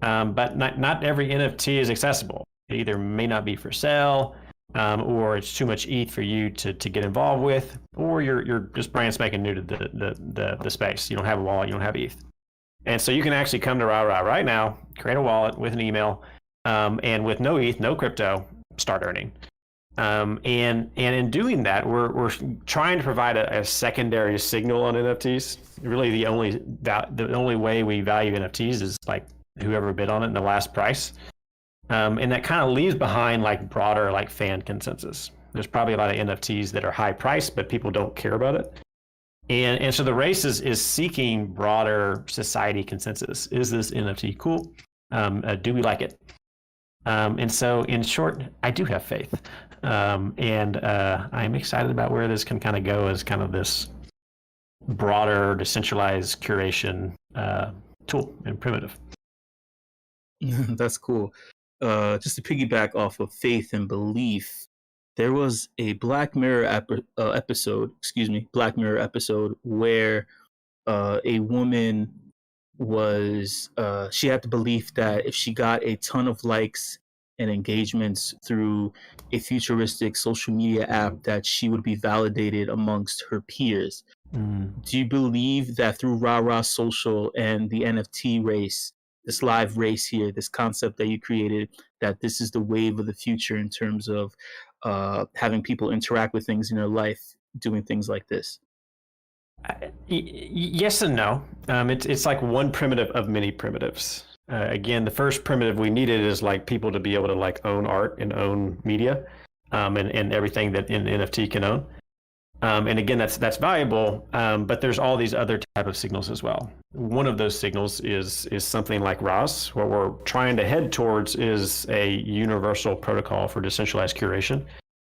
But not every NFT is accessible. It either may not be for sale, or it's too much ETH for you to get involved with, or you're just brand spanking new to the space. You don't have a wallet, you don't have ETH, and so you can actually come to Rara right now, create a wallet with an email, and with no ETH, no crypto, start earning. And in doing that, we're trying to provide a secondary signal on NFTs. Really, the only way we value NFTs is like whoever bid on it in the last price. And that kind of leaves behind like broader like fan consensus. There's probably a lot of NFTs that are high priced, but people don't care about it. And so the race is seeking broader society consensus. Is this NFT cool? Do we like it? And so in short, I do have faith. And I'm excited about where this can kind of go as kind of this broader decentralized curation tool and primitive. That's cool. Just to piggyback off of faith and belief, there was a Black Mirror episode where a woman was she had the belief that if she got a ton of likes and engagements through a futuristic social media app, that she would be validated amongst her peers. Do you believe that through Rah Social and the NFT race, this live race here, this concept that you created, that this is the wave of the future in terms of having people interact with things in their life, doing things like this? Yes and no. It's like one primitive of many primitives. Again, the first primitive we needed is like people to be able to like own art and own media, and everything that an NFT can own. And again, that's valuable, but there's all these other type of signals as well. One of those signals is something like ROS. What we're trying to head towards is a universal protocol for decentralized curation,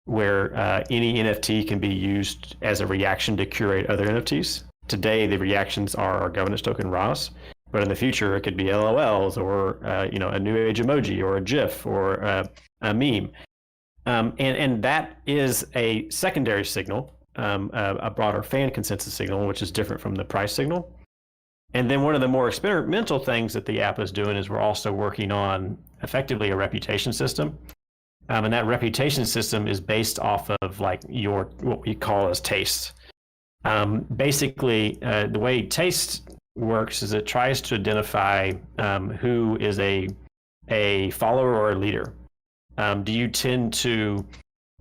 where any NFT can be used as a reaction to curate other NFTs. Today, the reactions are our governance token ROS, but in the future, it could be LOLs or a new age emoji or a GIF or a meme, and that is a secondary signal. A broader fan consensus signal, which is different from the price signal. And then one of the more experimental things that the app is doing is we're also working on effectively a reputation system. And that reputation system is based off of like your, what we call as taste. Basically, the way taste works is it tries to identify who is a follower or a leader. Do you tend to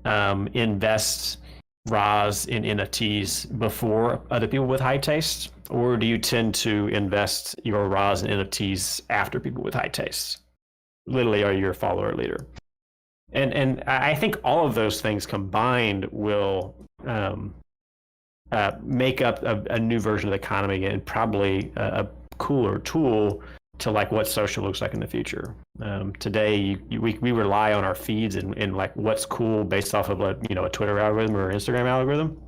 invest ROS in NFTs before other people with high taste, or do you tend to invest your ROS in NFTs after people with high taste? Literally, are you a follower or leader? And I think all of those things combined will make up a new version of the economy and probably a cooler tool to like what social looks like in the future. Today, we rely on our feeds and like what's cool based off of a Twitter algorithm or Instagram algorithm.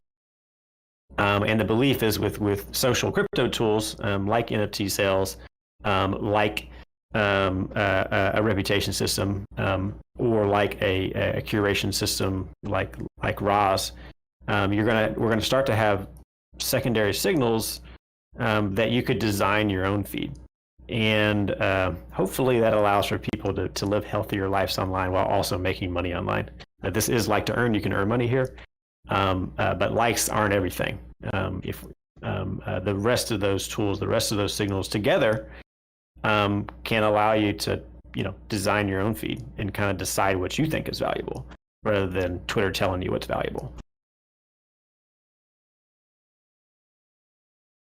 And the belief is with social crypto tools like NFT sales, like a reputation system, or like a curation system like ROS, we're gonna start to have secondary signals that you could design your own feed. And hopefully that allows for people to live healthier lives online while also making money online. This is like to earn. You can earn money here, but likes aren't everything. If the rest of those tools, the rest of those signals together can allow you to design your own feed and kind of decide what you think is valuable rather than Twitter telling you what's valuable.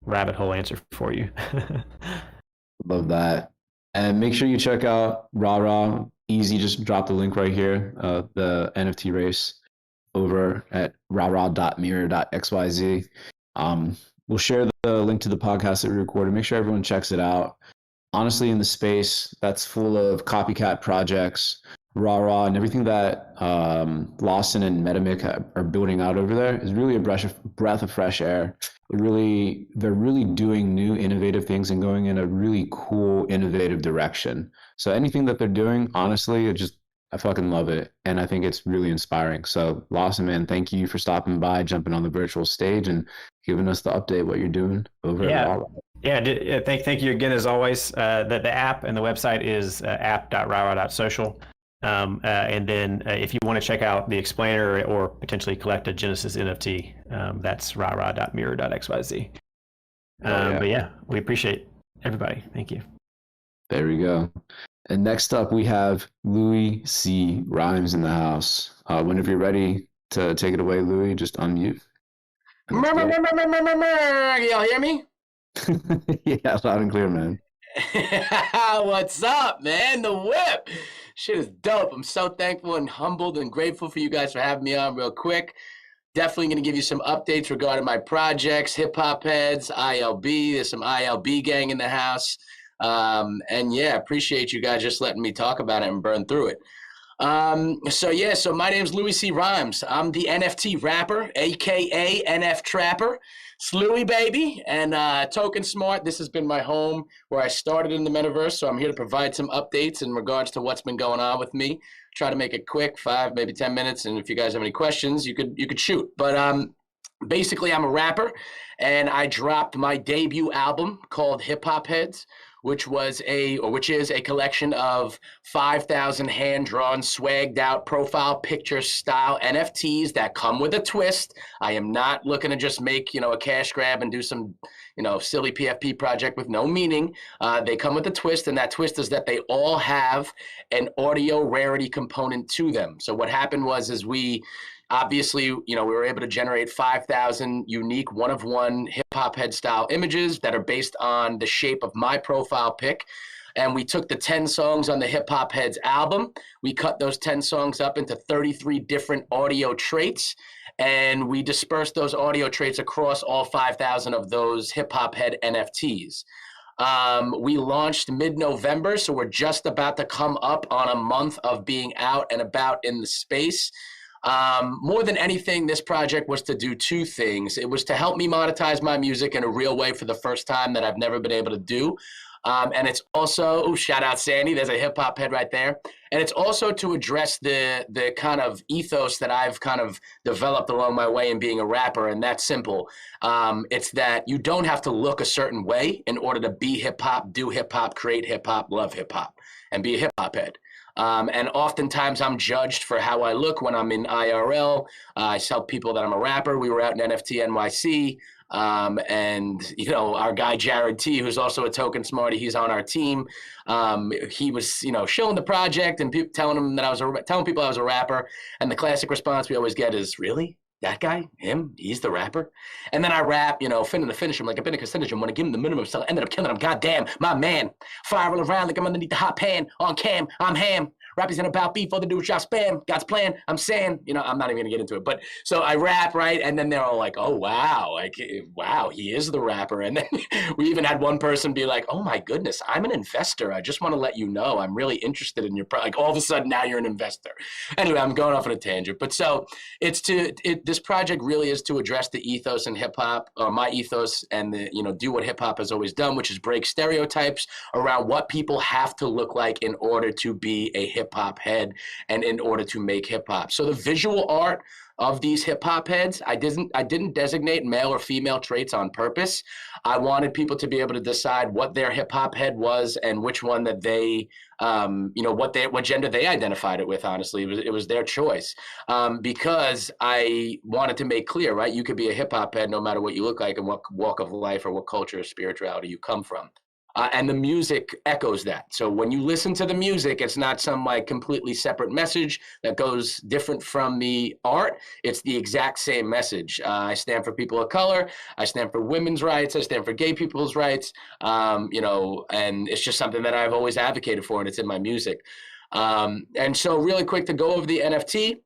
Rabbit hole answer for you. Love that. And make sure you check out Rah. Easy, just drop the link right here, the NFT race over at rah.mirror.xyz. We'll share the link to the podcast that we recorded. Make sure everyone checks it out. Honestly, in the space that's full of copycat projects, Rah and everything that Lawson and MetaMic are building out over there is really a breath of fresh air. They're really doing new innovative things and going in a really cool, innovative direction. So anything that they're doing, honestly, I fucking love it. And I think it's really inspiring. So Lawson, man, thank you for stopping by, jumping on the virtual stage and giving us the update, what you're doing over at Rah. Yeah, thank you again, as always. The app and the website is app.rah.social. And then if you want to check out the explainer or potentially collect a Genesis NFT, that's rah.mirror.xyz. But yeah, we appreciate everybody. Thank you. There we go. And next up, we have Louis C. Rhymes in the house. Whenever you're ready to take it away, Louis, just unmute. Y'all hear me? Yeah, loud and clear, man. What's up, man? The whip. Shit is dope. I'm so thankful and humbled and grateful for you guys for having me on real quick. Definitely going to give you some updates regarding my projects, Hip Hop Heads, ILB. There's some ILB gang in the house. And yeah, appreciate you guys just letting me talk about it and burn through it. So my name's Louis C. Rhymes. I'm the NFT rapper, aka NF Trapper. It's Louis, baby, and Token Smart. This has been my home where I started in the metaverse, so I'm here to provide some updates in regards to what's been going on with me. Try to make it quick, 5, maybe 10 minutes, and if you guys have any questions, you could shoot. But basically, I'm a rapper, and I dropped my debut album called Hip Hop Heads, which is a collection of 5,000 hand-drawn, swagged-out profile picture style NFTs that come with a twist. I am not looking to just make, a cash grab and do some, silly PFP project with no meaning. They come with a twist, and that twist is that they all have an audio rarity component to them. So what happened was we obviously, we were able to generate 5,000 unique one-of-one hip-hop head style images that are based on the shape of my profile pic. And we took the 10 songs on the Hip Hop Heads album. We cut those 10 songs up into 33 different audio traits, and we dispersed those audio traits across all 5,000 of those Hip Hop Head NFTs. We launched mid-November, so we're just about to come up on a month of being out and about in the space. More than anything, this project was to do two things. It was to help me monetize my music in a real way for the first time that I've never been able to do. And it's also, shout out Sandy, there's a hip hop head right there. And it's also to address the kind of ethos that I've kind of developed along my way in being a rapper. And that's simple. It's that you don't have to look a certain way in order to be hip hop, do hip hop, create hip hop, love hip hop, and be a hip hop head. And oftentimes I'm judged for how I look when I'm in IRL. I tell people that I'm a rapper. We were out in NFT NYC. And our guy Jared T, who's also a token smarty, he's on our team. He was showing the project and telling people I was a rapper, and the classic response we always get is, really, that guy, him, he's the rapper? And then I rap, finna finish him like I've been a carcinogen, want to give him the minimum, so I ended up killing him. Goddamn, my man, firing around like I'm underneath the hot pan on cam. I'm ham. Rappers ain't about beef, all they do is drop spam. God's plan, I'm saying, I'm not even gonna get into it. But so I rap, right? And then they're all like, oh, wow, wow, he is the rapper. And then we even had one person be like, oh my goodness, I'm an investor. I just want to let you know, I'm really interested in your like all of a sudden now you're an investor. Anyway, I'm going off on a tangent. But so this project really is to address the ethos in hip hop, my ethos, and do what hip hop has always done, which is break stereotypes around what people have to look like in order to be a hip hop head and in order to make hip hop. So the visual art of these hip hop heads, I didn't designate male or female traits on purpose. I wanted people to be able to decide what their hip hop head was and which one that they, what gender they identified it with. Honestly, it was their choice, because I wanted to make clear, right? You could be a hip hop head no matter what you look like and what walk of life or what culture or spirituality you come from. And the music echoes that. So when you listen to the music, it's not some like completely separate message that goes different from the art. It's the exact same message. I stand for people of color. I stand for women's rights. I stand for gay people's rights. And it's just something that I've always advocated for, and it's in my music. And so really quick to go over the NFT.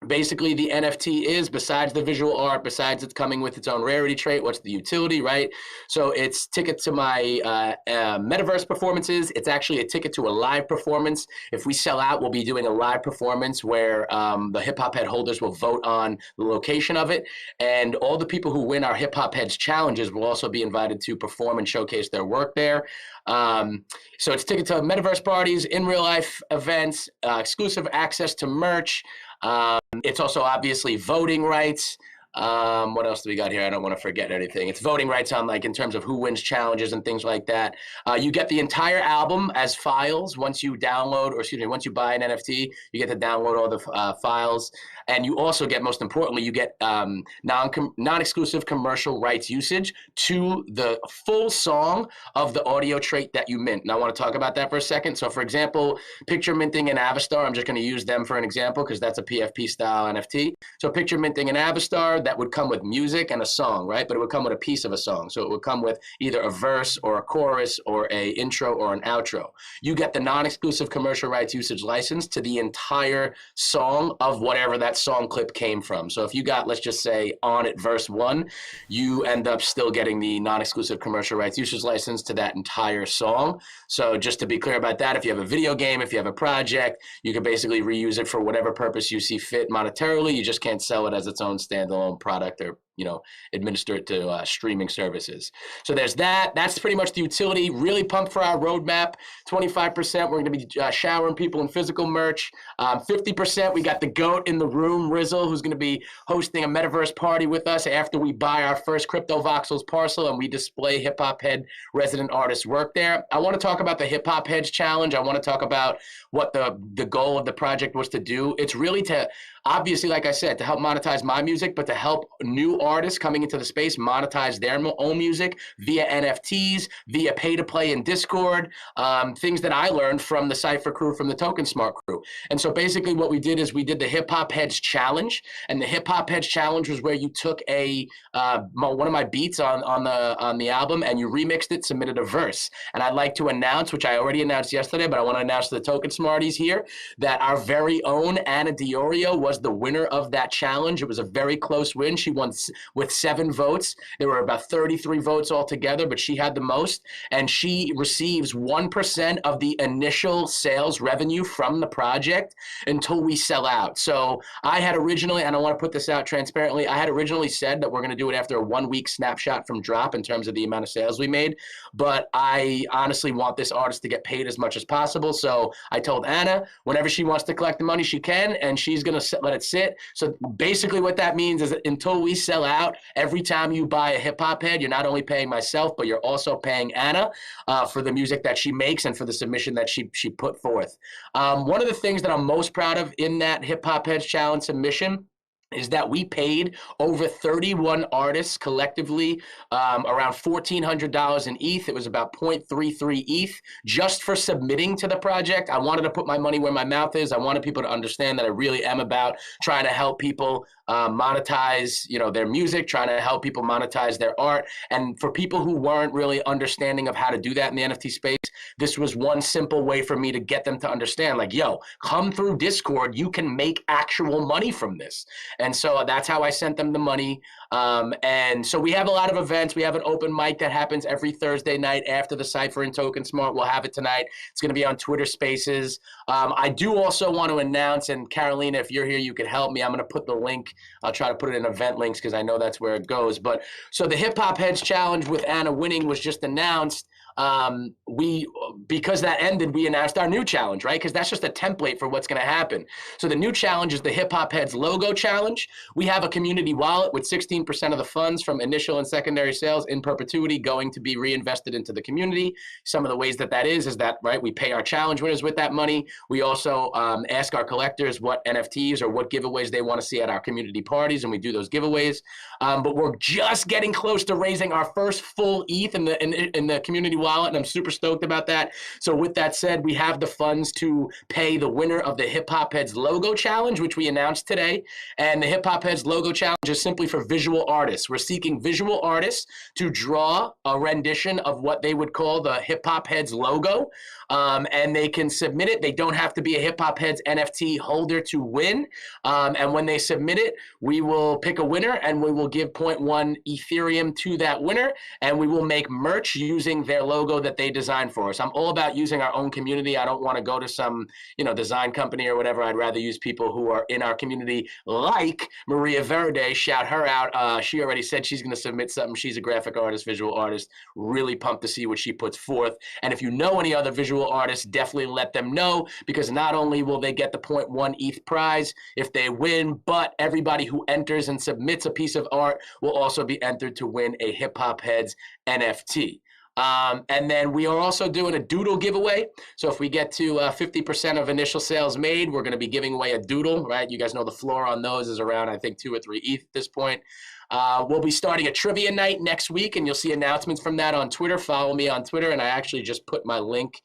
Basically, the NFT is, besides the visual art, besides it's coming with its own rarity trait, what's the utility, right? So it's ticket to my metaverse performances. It's actually a ticket to a live performance. If we sell out, we'll be doing a live performance where the Hip Hop Head holders will vote on the location of it. And all the people who win our Hip Hop Heads challenges will also be invited to perform and showcase their work there. So it's ticket to metaverse parties, in real life events, exclusive access to merch. It's also obviously voting rights. What else do we got here? I don't want to forget anything. It's voting rights on in terms of who wins challenges and things like that. You get the entire album as files once you once you buy an NFT, you get to download all the files. And you also get, most importantly, you get non-exclusive commercial rights usage to the full song of the audio trait that you mint. And I want to talk about that for a second. So for example, Picture Minting and Avistar, I'm just going to use them for an example because that's a PFP style NFT. So Picture Minting and Avistar, that would come with music and a song, right? But it would come with a piece of a song. So it would come with either a verse or a chorus or a intro or an outro. You get the non-exclusive commercial rights usage license to the entire song of whatever that song clip came from. So if you got, let's just say, On It verse 1, you end up still getting the non-exclusive commercial rights usage license to that entire song. So just to be clear about that, if you have a video game, if you have a project, you can basically reuse it for whatever purpose you see fit monetarily. You just can't sell it as its own standalone product or administer it to streaming services. So there's that. That's pretty much the utility. Really pumped for our roadmap. 25%, we're going to be showering people in physical merch. 50%, we got the GOAT in the room, Rizzle, who's going to be hosting a metaverse party with us after we buy our first Crypto Voxels parcel and we display Hip Hop Head resident artists' work there. I want to talk about the Hip Hop Heads Challenge. I want to talk about what the goal of the project was to do. It's really to, obviously, like I said, to help monetize my music, but to help new artists coming into the space monetize their own music via NFTs, via pay-to-play in Discord, things that I learned from the Cypher crew, from the Token Smart crew. And so basically what we did is we did the Hip Hop Heads Challenge, and the Hip Hop Heads Challenge was where you took one of my beats on the album and you remixed it, submitted a verse. And I'd like to announce, which I already announced yesterday, but I want to announce to the Token Smarties here, that our very own Anna Diorio was the winner of that challenge. It was a very close win. She won with 7 votes. There were about 33 votes altogether, but she had the most, and she receives 1% of the initial sales revenue from the project until we sell out. So I had originally, and I want to put this out transparently, I had originally said that we're going to do it after a 1-week snapshot from drop in terms of the amount of sales we made, but I honestly want this artist to get paid as much as possible. So I told Anna, whenever she wants to collect the money, she can, and she's going to let it sit. So basically what that means is that until we sell out, every time you buy a Hip Hop Head, you're not only paying myself, but you're also paying Anna for the music that she makes and for the submission that she put forth. One of the things that I'm most proud of in that Hip Hop Heads Challenge submission is that we paid over 31 artists collectively around $1,400 in ETH. It was about 0.33 ETH just for submitting to the project. I wanted to put my money where my mouth is. I wanted people to understand that I really am about trying to help people monetize, their music, trying to help people monetize their art. And for people who weren't really understanding of how to do that in the NFT space, this was one simple way for me to get them to understand, like, yo, come through Discord, you can make actual money from this. And so that's how I sent them the money. And so we have a lot of events. We have an open mic that happens every Thursday night after the Cypher and Token Smart. We'll have it tonight. It's going to be on Twitter Spaces. I do also want to announce, and Carolina, if you're here, you could help me. I'm going to put the link. I'll try to put it in event links because I know that's where it goes. But so the Hip Hop Heads Challenge with Anna winning was just announced. Because that ended, we announced our new challenge, right? Because that's just a template for what's going to happen. So the new challenge is the Hip Hop Heads Logo Challenge. We have a community wallet with 16% of the funds from initial and secondary sales in perpetuity going to be reinvested into the community. Some of the ways that is that, right, we pay our challenge winners with that money. We also ask our collectors what NFTs or what giveaways they want to see at our community parties, and we do those giveaways. But we're just getting close to raising our first full ETH in the community wallet, and I'm super stoked about that. So with that said, we have the funds to pay the winner of the Hip Hop Heads Logo Challenge, which we announced today. And the Hip Hop Heads Logo Challenge is simply for visual artists. We're seeking visual artists to draw a rendition of what they would call the Hip Hop Heads logo. And they can submit it. They don't have to be a Hip Hop Heads NFT holder to win. And when they submit it, we will pick a winner and we will give 0.1 Ethereum to that winner. And we will make merch using their logo that they designed for us. I'm all about using our own community. I don't want to go to some, design company or whatever. I'd rather use people who are in our community, like Maria Verde. Shout her out. She already said she's going to submit something. She's a graphic artist, visual artist. Really pumped to see what she puts forth. And if you know any other visual artists, definitely let them know, because not only will they get the 0.1 ETH prize if they win, but everybody who enters and submits a piece of art will also be entered to win a Hip Hop Heads NFT. And then we are also doing a Doodle Giveaway. So if we get to 50% of initial sales made, we're going to be giving away a Doodle, right? You guys know the floor on those is around, I think, 2 or 3 ETH at this point. We'll be starting a trivia night next week, and you'll see announcements from that on Twitter. Follow me on Twitter, and I actually just put my link.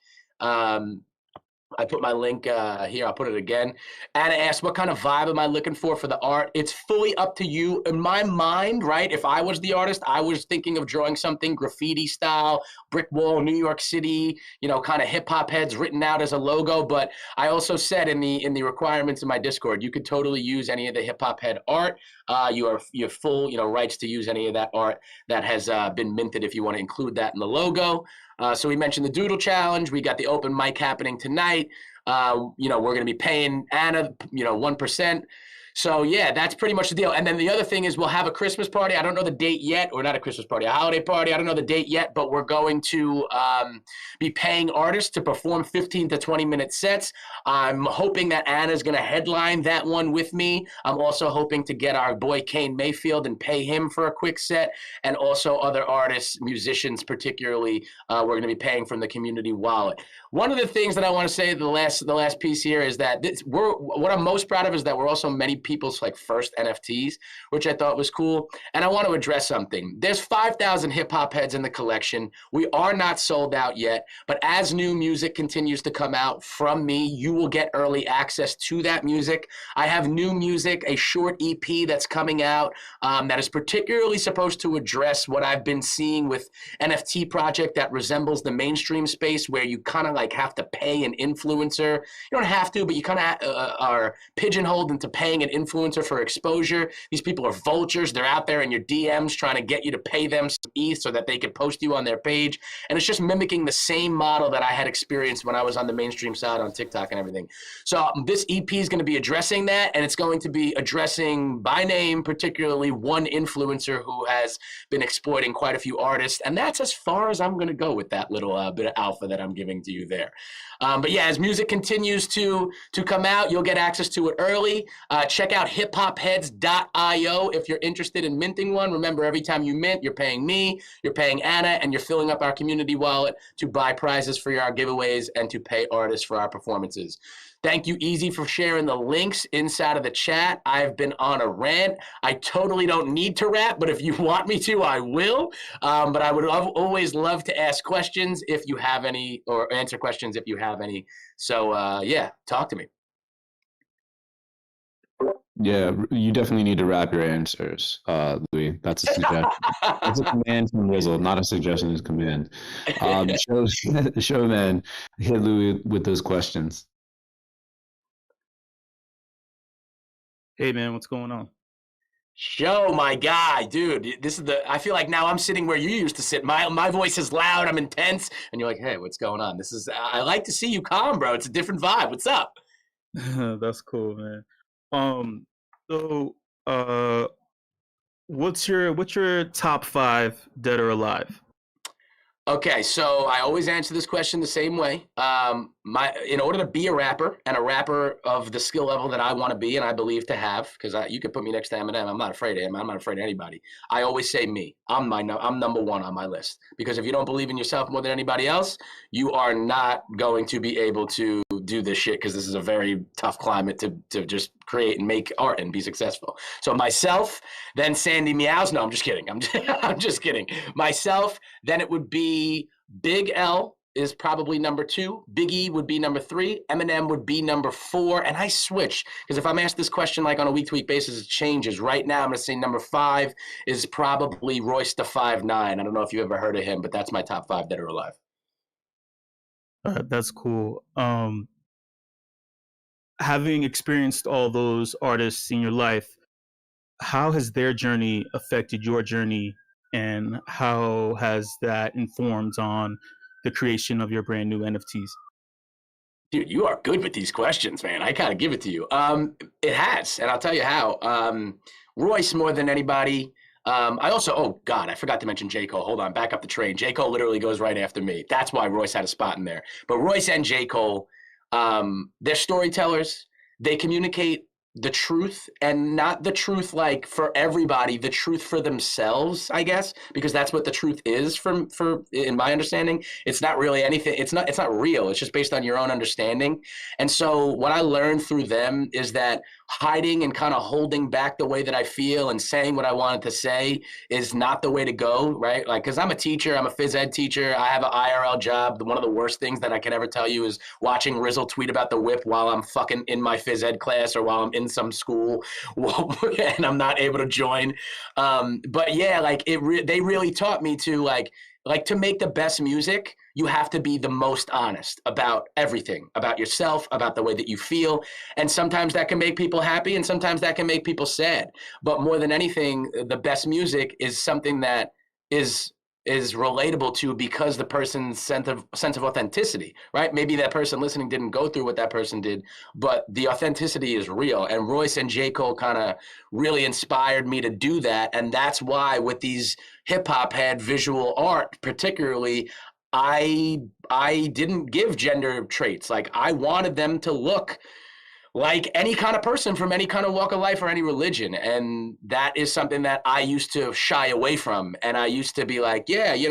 I put my link here. I'll put it again. Anna asked, what kind of vibe am I looking for the art? It's fully up to you. In my mind, right, if I was the artist, I was thinking of drawing something graffiti style, brick wall, New York City, kind of hip hop heads written out as a logo. But I also said in the requirements in my Discord, you could totally use any of the hip hop head art. You have full, rights to use any of that art that has been minted if you want to include that in the logo. So we mentioned the Doodle Challenge. We got the open mic happening tonight. We're going to be paying Anna, 1%. So yeah, that's pretty much the deal. And then the other thing is we'll have a Christmas party. I don't know the date yet, or not a Christmas party, a holiday party. I don't know the date yet, but we're going to be paying artists to perform 15 to 20-minute sets. I'm hoping that Anna's going to headline that one with me. I'm also hoping to get our boy Kane Mayfield and pay him for a quick set, and also other artists, musicians particularly, we're going to be paying from the community wallet. One of the things that I want to say, the last piece here, is that what I'm most proud of is that we're also many people's like first NFTs, which I thought was cool. And I want to address something. There's 5,000 hip hop heads in the collection. We are not sold out yet, but as new music continues to come out from me, you will get early access to that music. I have new music, a short EP that's coming out that is particularly supposed to address what I've been seeing with NFT project that resembles the mainstream space, where you kind of like have to pay an influencer. You don't have to, but you kind of are pigeonholed into paying an influencer for exposure. These people are vultures. They're out there in your DMs trying to get you to pay them some ETH so that they could post you on their page. And it's just mimicking the same model that I had experienced when I was on the mainstream side on TikTok and everything. So this EP is going to be addressing that, and it's going to be addressing by name, particularly one influencer who has been exploiting quite a few artists. And that's as far as I'm going to go with that little bit of alpha that I'm giving to you there. But yeah, as music continues to come out, you'll get access to it early. Check out hiphopheads.io if you're interested in minting one. Remember, every time you mint, you're paying me, you're paying Anna, and you're filling up our community wallet to buy prizes for our giveaways and to pay artists for our performances. Thank you, Easy, for sharing the links inside of the chat. I've been on a rant. I totally don't need to rap, but if you want me to, I will. But I would always love to ask questions if you have any, or answer questions if you have any. So yeah, talk to me. Yeah, you definitely need to wrap your answers, Louis. That's a suggestion. That's a command from Rizzle, not a suggestion, it's a command. Show man, hit Louis with those questions. Hey man, what's going on? Show, my guy, dude. This is I feel like now I'm sitting where you used to sit. My voice is loud, I'm intense, and you're like, hey, what's going on? I like to see you calm, bro. It's a different vibe. What's up? That's cool, man. So what's your top 5 dead or alive? Okay, so I always answer this question the same way. In order to be a rapper, and a rapper of the skill level that I want to be and I believe to have, because you could put me next to Eminem, I'm not afraid of him. I'm not afraid of anybody. I always say me. I'm number one on my list, because if you don't believe in yourself more than anybody else, you are not going to be able to do this shit, because this is a very tough climate to just create and make art and be successful. So myself, then Sandy Meows. No, I'm just kidding. I'm just kidding. Myself, then it would be Big L is probably number 2. Big E would be number 3. Eminem would be number 4. And I switch, because if I'm asked this question like on a week-to-week basis, it changes. Right now, I'm going to say number 5 is probably Royce da 5'9". I don't know if you ever heard of him, but that's my top 5 dead or alive. That's cool. Having experienced all those artists in your life, how has their journey affected your journey, and how has that informed on the creation of your brand new NFTs? Dude, you are good with these questions, man. I kind of give it to you. It has, and I'll tell you how. Royce more than anybody. I also, oh God, I forgot to mention J. Cole. Hold on, back up the train. J. Cole literally goes right after me. That's why Royce had a spot in there. But Royce and J. Cole, they're storytellers. They communicate the truth, and not the truth like for everybody, the truth for themselves, I guess, because that's what the truth is for in my understanding. It's not really anything. It's not real. It's just based on your own understanding. And so what I learned through them is that hiding and kind of holding back the way that I feel and saying what I wanted to say is not the way to go, right? Like, because I'm a teacher, I'm a phys ed teacher, I have an IRL job. One of the worst things that I can ever tell you is watching Rizzle tweet about the WIP while I'm fucking in my phys ed class, or while I'm in some school and I'm not able to join. But yeah, like they really taught me to like to make the best music, you have to be the most honest about everything, about yourself, about the way that you feel. And sometimes that can make people happy, and sometimes that can make people sad. But more than anything, the best music is something that is is relatable to because the person's sense of authenticity, right? Maybe that person listening didn't go through what that person did, but the authenticity is real. And Royce and J. Cole kind of really inspired me to do that. And that's why with these hip hop head visual art, particularly, I didn't give gender traits. Like I wanted them to look like any kind of person from any kind of walk of life or any religion. And that is something that I used to shy away from. And I used to be like, yeah, you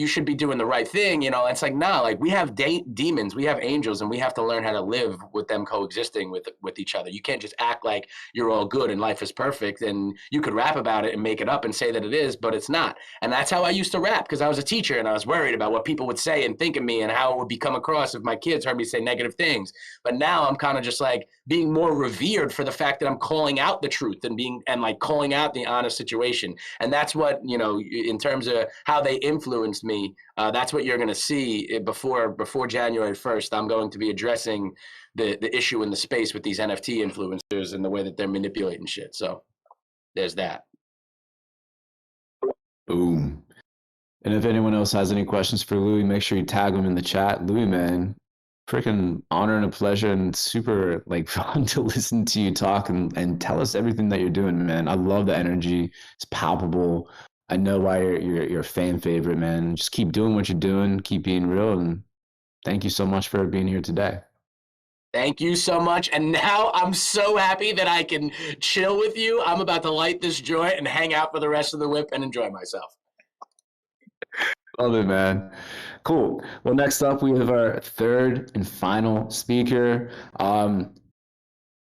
should be doing the right thing. It's like, nah, like we have demons, we have angels, and we have to learn how to live with them coexisting with each other. You can't just act like you're all good and life is perfect. And you could rap about it and make it up and say that it is, but it's not. And that's how I used to rap, because I was a teacher and I was worried about what people would say and think of me and how it would become across if my kids heard me say negative things. But now I'm kind of just like being more revered for the fact that I'm calling out the truth and like calling out the honest situation. And that's what, in terms of how they influenced me, that's what you're going to see before January 1st. I'm going to be addressing the issue in the space with these NFT influencers and the way that they're manipulating shit. So there's that. Boom. And if anyone else has any questions for Louis, make sure you tag them in the chat. Louis, man, freaking honor and a pleasure, and super like fun to listen to you talk and tell us everything that you're doing, man. I love the energy. It's palpable. I know why you're a fan favorite, man. Just keep doing what you're doing, keep being real, and thank you so much for being here today. Thank you so much. And now I'm so happy that I can chill with you. I'm about to light this joint and hang out for the rest of the WIP and enjoy myself. Love it, man. Cool. Well, next up, we have our third and final speaker. Paul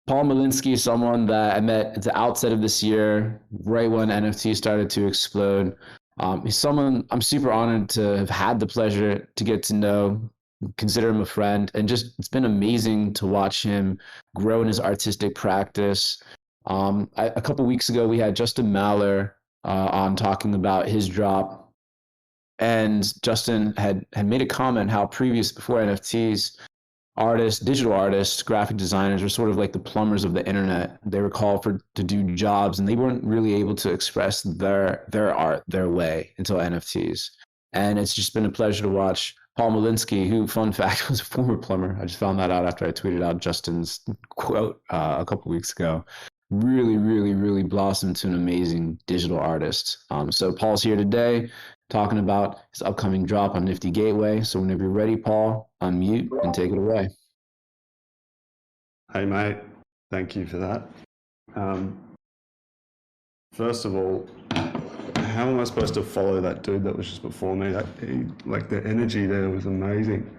Malinsky is someone that I met at the outset of this year, right when NFT started to explode. He's someone I'm super honored to have had the pleasure to get to know, consider him a friend, and just it's been amazing to watch him grow in his artistic practice. A couple weeks ago, we had Justin Maller on talking about his drop. And Justin had made a comment how before NFTs, digital artists, graphic designers were sort of like the plumbers of the internet. They were called to do jobs, and they weren't really able to express their art their way until NFTs. And it's just been a pleasure to watch Paul Malinsky, who, fun fact, was a former plumber. I just found that out after I tweeted out Justin's quote a couple weeks ago. Really, really, really blossomed to an amazing digital artist. So Paul's here today talking about his upcoming drop on Nifty Gateway. So whenever you're ready, Paul, unmute and take it away. Hey, mate. Thank you for that. First of all, how am I supposed to follow that dude that was just before me? The energy there was amazing.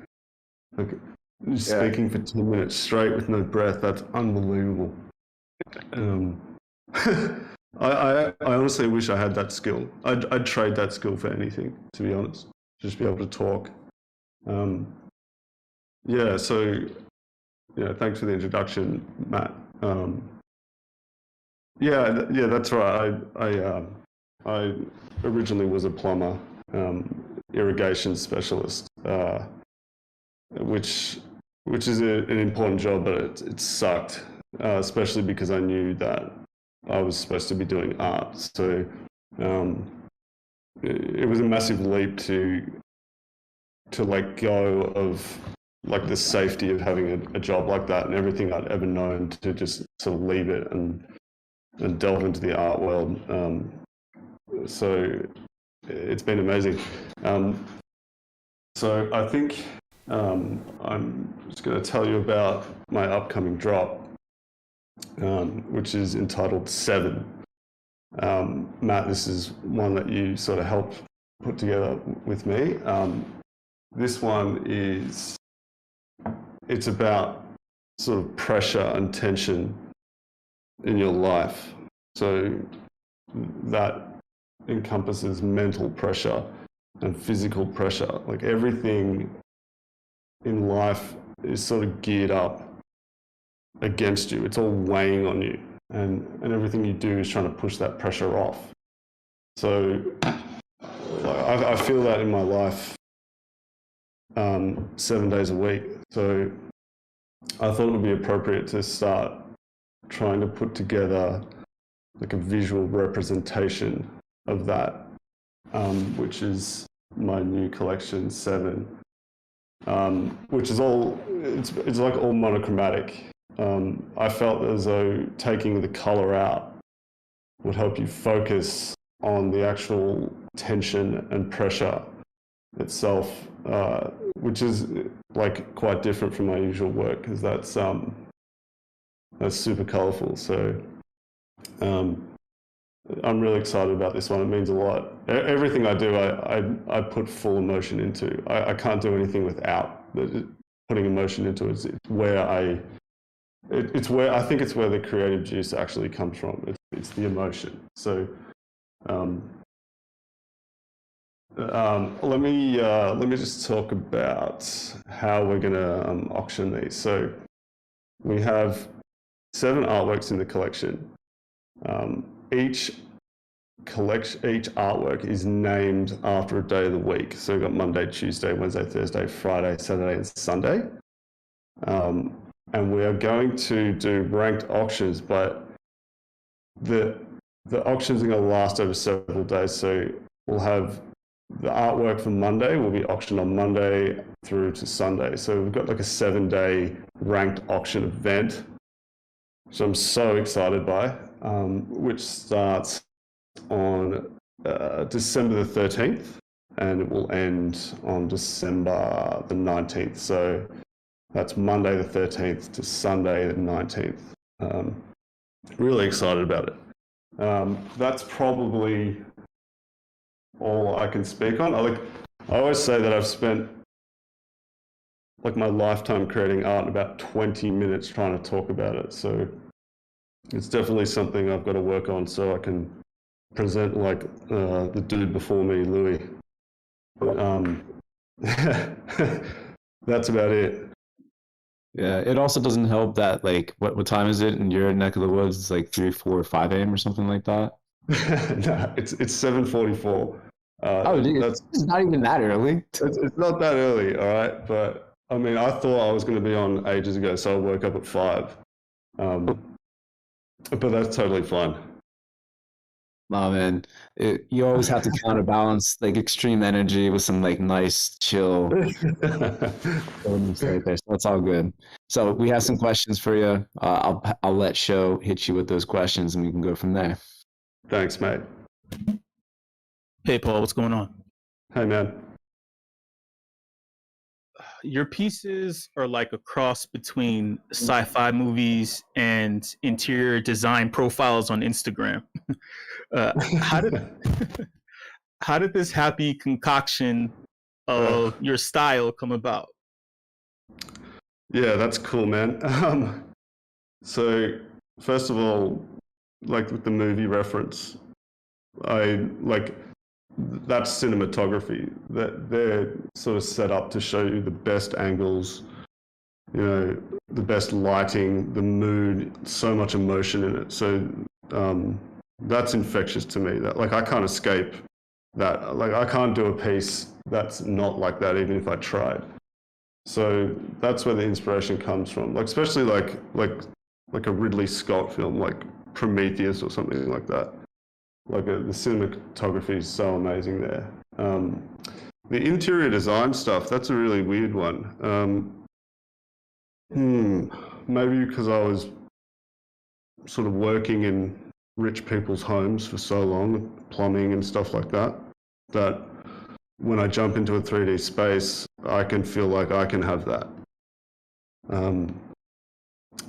Speaking for 10 minutes straight with no breath, that's unbelievable. I honestly wish I had that skill. I'd trade that skill for anything, to be honest. Just be able to talk. Thanks for the introduction, Matt. That's right. I originally was a plumber, irrigation specialist, which is an important job, but it sucked, especially because I knew that I was supposed to be doing art. So it was a massive leap to let go of like the safety of having a job like that and everything I'd ever known, to just sort of leave it and delve into the art world. So it's been amazing. So I think I'm just going to tell you about my upcoming drop, which is entitled 7. Matt, this is one that you sort of helped put together with me. This one it's about sort of pressure and tension in your life. So that encompasses mental pressure and physical pressure. Like everything in life is sort of geared up against you. It's all weighing on you, and everything you do is trying to push that pressure off. So I feel that in my life 7 days a week. So I thought it would be appropriate to start trying to put together like a visual representation of that which is my new collection 7, which is it's like all monochromatic. I felt as though taking the color out would help you focus on the actual tension and pressure itself, which is like quite different from my usual work, because that's super colorful. So I'm really excited about this one. It means a lot. Everything I do, I put full emotion into. I can't do anything without putting emotion into it. It's where I think it's where the creative juice actually comes from. It's the emotion. So let me just talk about how we're going to auction these. So we have 7 artworks in the collection. Each artwork is named after a day of the week. So we've got Monday, Tuesday, Wednesday, Thursday, Friday, Saturday, and Sunday. And we are going to do ranked auctions, but the auctions are going to last over several days. So we'll have the artwork for Monday will be auctioned on Monday through to Sunday. So we've got like a 7-day ranked auction event, which I'm so excited by, which starts on December the 13th, and it will end on December the 19th. So that's Monday the 13th to Sunday the 19th. Really excited about it. That's probably all I can speak on. I always say that I've spent like my lifetime creating art and about 20 minutes trying to talk about it. So it's definitely something I've got to work on so I can present like the dude before me, Louis. That's about it. Yeah, it also doesn't help that like what time is it in your neck of the woods? It's like 3, 4, 5 a.m. or something like that. No, it's 7:44. It's not even that early. It's not that early, all right. But I mean, I thought I was going to be on ages ago, so I woke up at 5. But that's totally fine. Oh man, you always have to counterbalance like extreme energy with some like nice chill. Right there, so that's all good. So we have some questions for you. I'll let Show hit you with those questions, and we can go from there. Thanks, mate. Hey, Paul, what's going on? Hey, man. Your pieces are like a cross between sci-fi movies and interior design profiles on Instagram. How did this happy concoction of your style come about? Yeah, that's cool, man. So first of all, like with the movie reference, that's cinematography. That they're sort of set up to show you the best angles, you know, the best lighting, the mood, so much emotion in it. So that's infectious to me. That like I can't escape that. Like I can't do a piece that's not like that, even if I tried. So that's where the inspiration comes from. Like especially like a Ridley Scott film, like Prometheus or something like that. Like the cinematography is so amazing there. The interior design stuff, that's a really weird one. Maybe because I was sort of working in rich people's homes for so long, plumbing and stuff like that, that when I jump into a 3D space, I can feel like I can have that.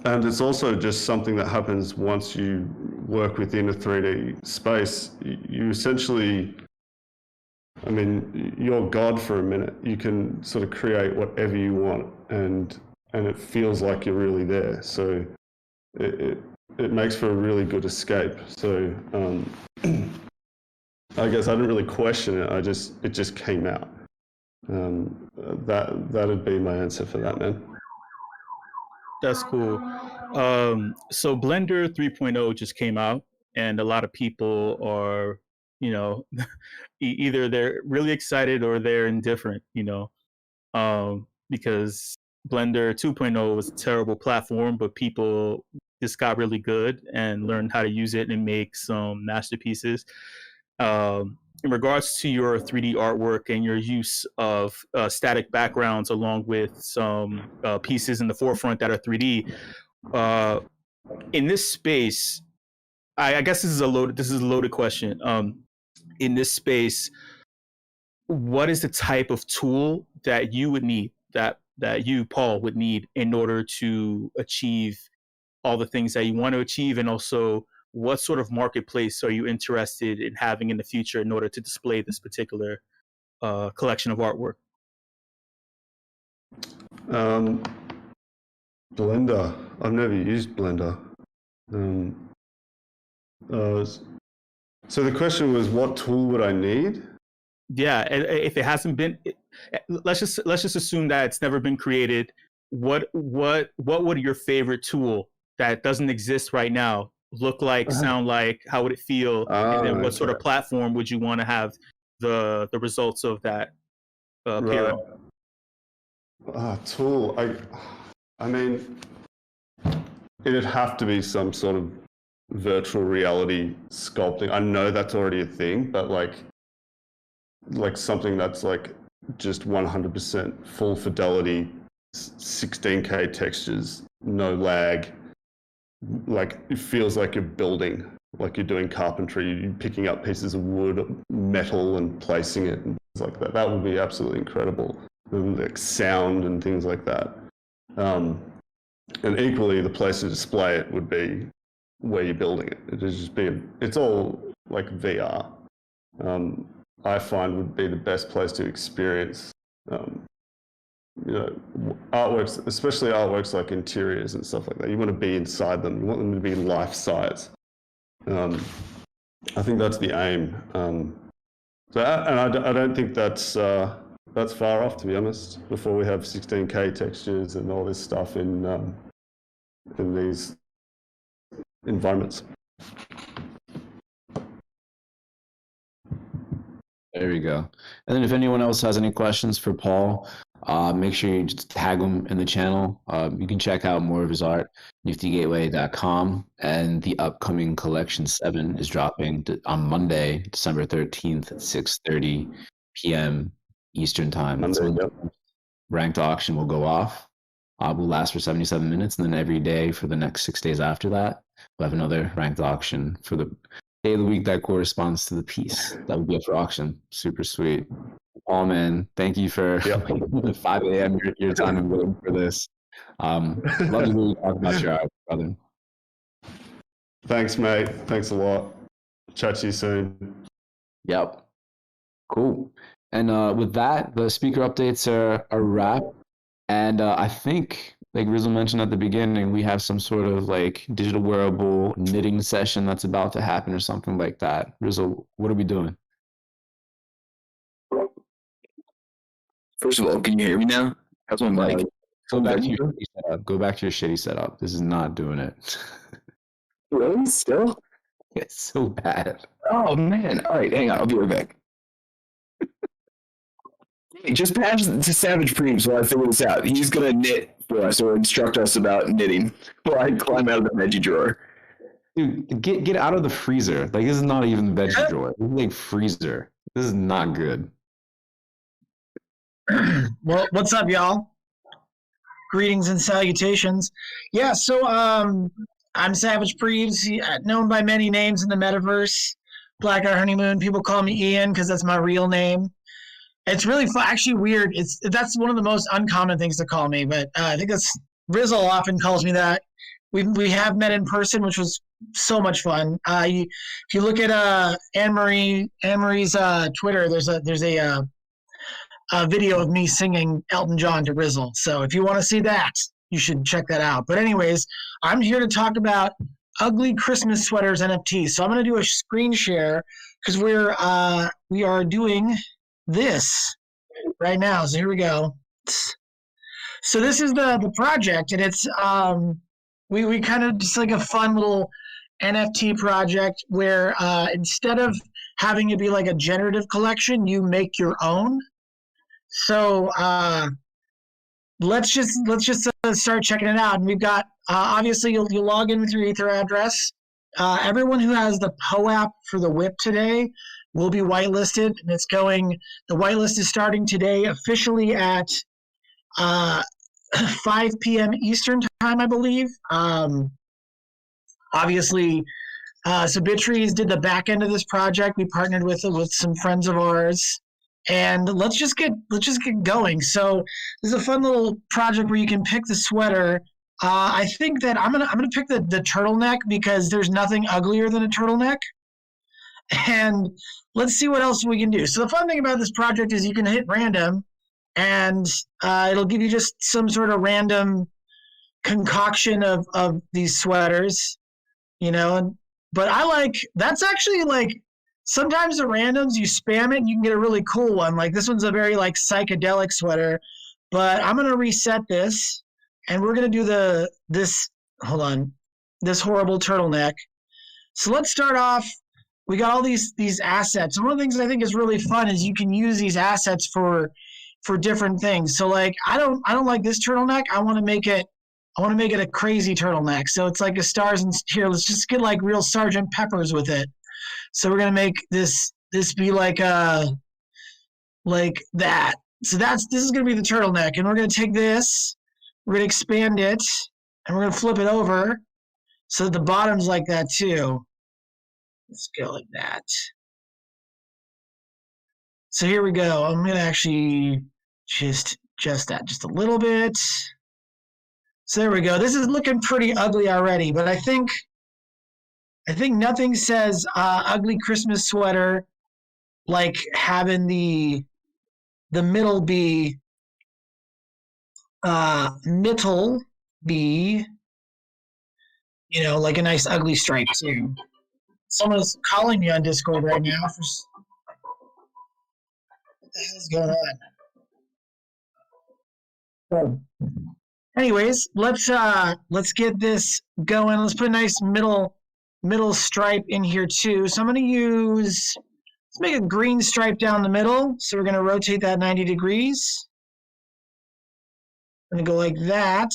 And it's also just something that happens once you work within a 3D space. You essentially, I mean, you're God for a minute. You can sort of create whatever you want, and it feels like you're really there. So it makes for a really good escape. So I guess I didn't really question it. It just came out. That'd be my answer for that, man. That's cool. So Blender 3.0 just came out, and a lot of people are, you know, either they're really excited or they're indifferent, you know, because Blender 2.0 was a terrible platform, but people just got really good and learned how to use it and make some masterpieces. in regards to your 3D artwork and your use of static backgrounds along with some pieces in the forefront that are 3D, in this space, I guess this is a loaded question. In this space, what is the type of tool that you would need, that you, Paul, would need in order to achieve all the things that you want to achieve? And also, what sort of marketplace are you interested in having in the future in order to display this particular collection of artwork? Blender. I've never used Blender. So the question was, what tool would I need? Yeah, if it hasn't been, let's just assume that it's never been created. What would your favorite tool that doesn't exist right now look like, sound like? How would it feel? And then what sort of platform would you want to have the results of that appear on? Tool. I mean, it'd have to be some sort of virtual reality sculpting. I know that's already a thing, but like something that's like just 100% full fidelity, 16K textures, no lag. Like it feels like you're building, like you're doing carpentry, you're picking up pieces of wood, metal, and placing it and things like that. That would be absolutely incredible. Like sound and things like that. And equally, the place to display it would be where you're building it. It'd just be, it's all like VR. I find would be the best place to experience, artworks, especially artworks like interiors and stuff like that. You want to be inside them. You want them to be life size. I think that's the aim. I don't think that's far off, to be honest. Before we have 16K textures and all this stuff in these environments. There we go. And then if anyone else has any questions for Paul, make sure you just tag him in the channel. You can check out more of his art, niftygateway.com. And the upcoming Collection 7 is dropping on Monday, December 13th at 6:30 p.m. Eastern Time. Monday, yep. Ranked auction will go off. Will last for 77 minutes. And then every day for the next 6 days after that, we'll have another ranked auction for the day of the week that corresponds to the piece that would be up for auction. Super sweet. Paul, man, thank you for 5 a.m. your time and waiting for this. Love to really talk about your art, brother. Thanks, mate. Thanks a lot. Chat to you soon. Yep. Cool. And with that, the speaker updates are a wrap. And I think, like Rizzle mentioned at the beginning, we have some sort of like digital wearable knitting session that's about to happen or something like that. Rizzle, what are we doing? First of all, can you hear me now? How's my mic? Go back to your shitty setup. Go back to your shitty setup. This is not doing it. Really? Still? It's so bad. Oh, man. All right, hang on. I'll be right back. Hey, just pass to Savage Preems while I figure this out. He's going to knit for us or instruct us about knitting while I climb out of the veggie drawer. Dude, get out of the freezer. Like, this is not even the veggie drawer. This is like freezer. This is not good. Well, what's up, y'all? Greetings and salutations. Yeah, so I'm Savage Preeves, known by many names in the metaverse. Black Eye Honeymoon. People call me Ian because that's my real name. It's really actually weird. That's one of the most uncommon things to call me, but I think that's Rizzle often calls me that. We have met in person, which was so much fun. If you look at Anne-Marie's Twitter, there's a video of me singing Elton John to Rizzle. So if you want to see that, you should check that out. But anyways, I'm here to talk about ugly Christmas sweaters NFTs. So I'm going to do a screen share because we are doing this right now. So here we go. So this is the project, and it's we kind of just like a fun little NFT project where instead of having it be like a generative collection, you make your own. So let's just start checking it out. And we've got obviously you'll log in with your Ether address. Everyone who has the PO app for the WIP today, will be whitelisted, and the whitelist is starting today officially at 5 p.m. Eastern time, I believe. Obviously, so Bittrees did the back end of this project. We partnered with some friends of ours, and let's just get going. So this is a fun little project where you can pick the sweater. I think that I'm gonna pick the turtleneck because there's nothing uglier than a turtleneck. And let's see what else we can do. So the fun thing about this project is you can hit random, and it'll give you just some sort of random concoction of these sweaters, but that's actually like, sometimes the randoms, you spam it and you can get a really cool one. Like this one's a very like psychedelic sweater, but I'm going to reset this and we're going to do this horrible turtleneck. So let's start off. We got all these assets. And one of the things I think is really fun is you can use these assets for different things. So like, I don't like this turtleneck. I want to make it a crazy turtleneck. So it's like a stars and here, let's just get like real Sergeant Peppers with it. So we're going to make this be like that. So this is going to be the turtleneck, and we're going to take this, we're going to expand it, and we're going to flip it over so that the bottom's like that too. Let's go like that. So here we go. I'm going to actually just that just a little bit. So there we go. This is looking pretty ugly already, but I think nothing says ugly Christmas sweater like having the middle be like a nice ugly stripe too. Someone's calling me on Discord right now. What the hell's going on? So, anyways, let's get this going. Let's put a nice middle stripe in here too. So I'm going to let's make a green stripe down the middle. So we're going to rotate that 90 degrees. I'm going to go like that.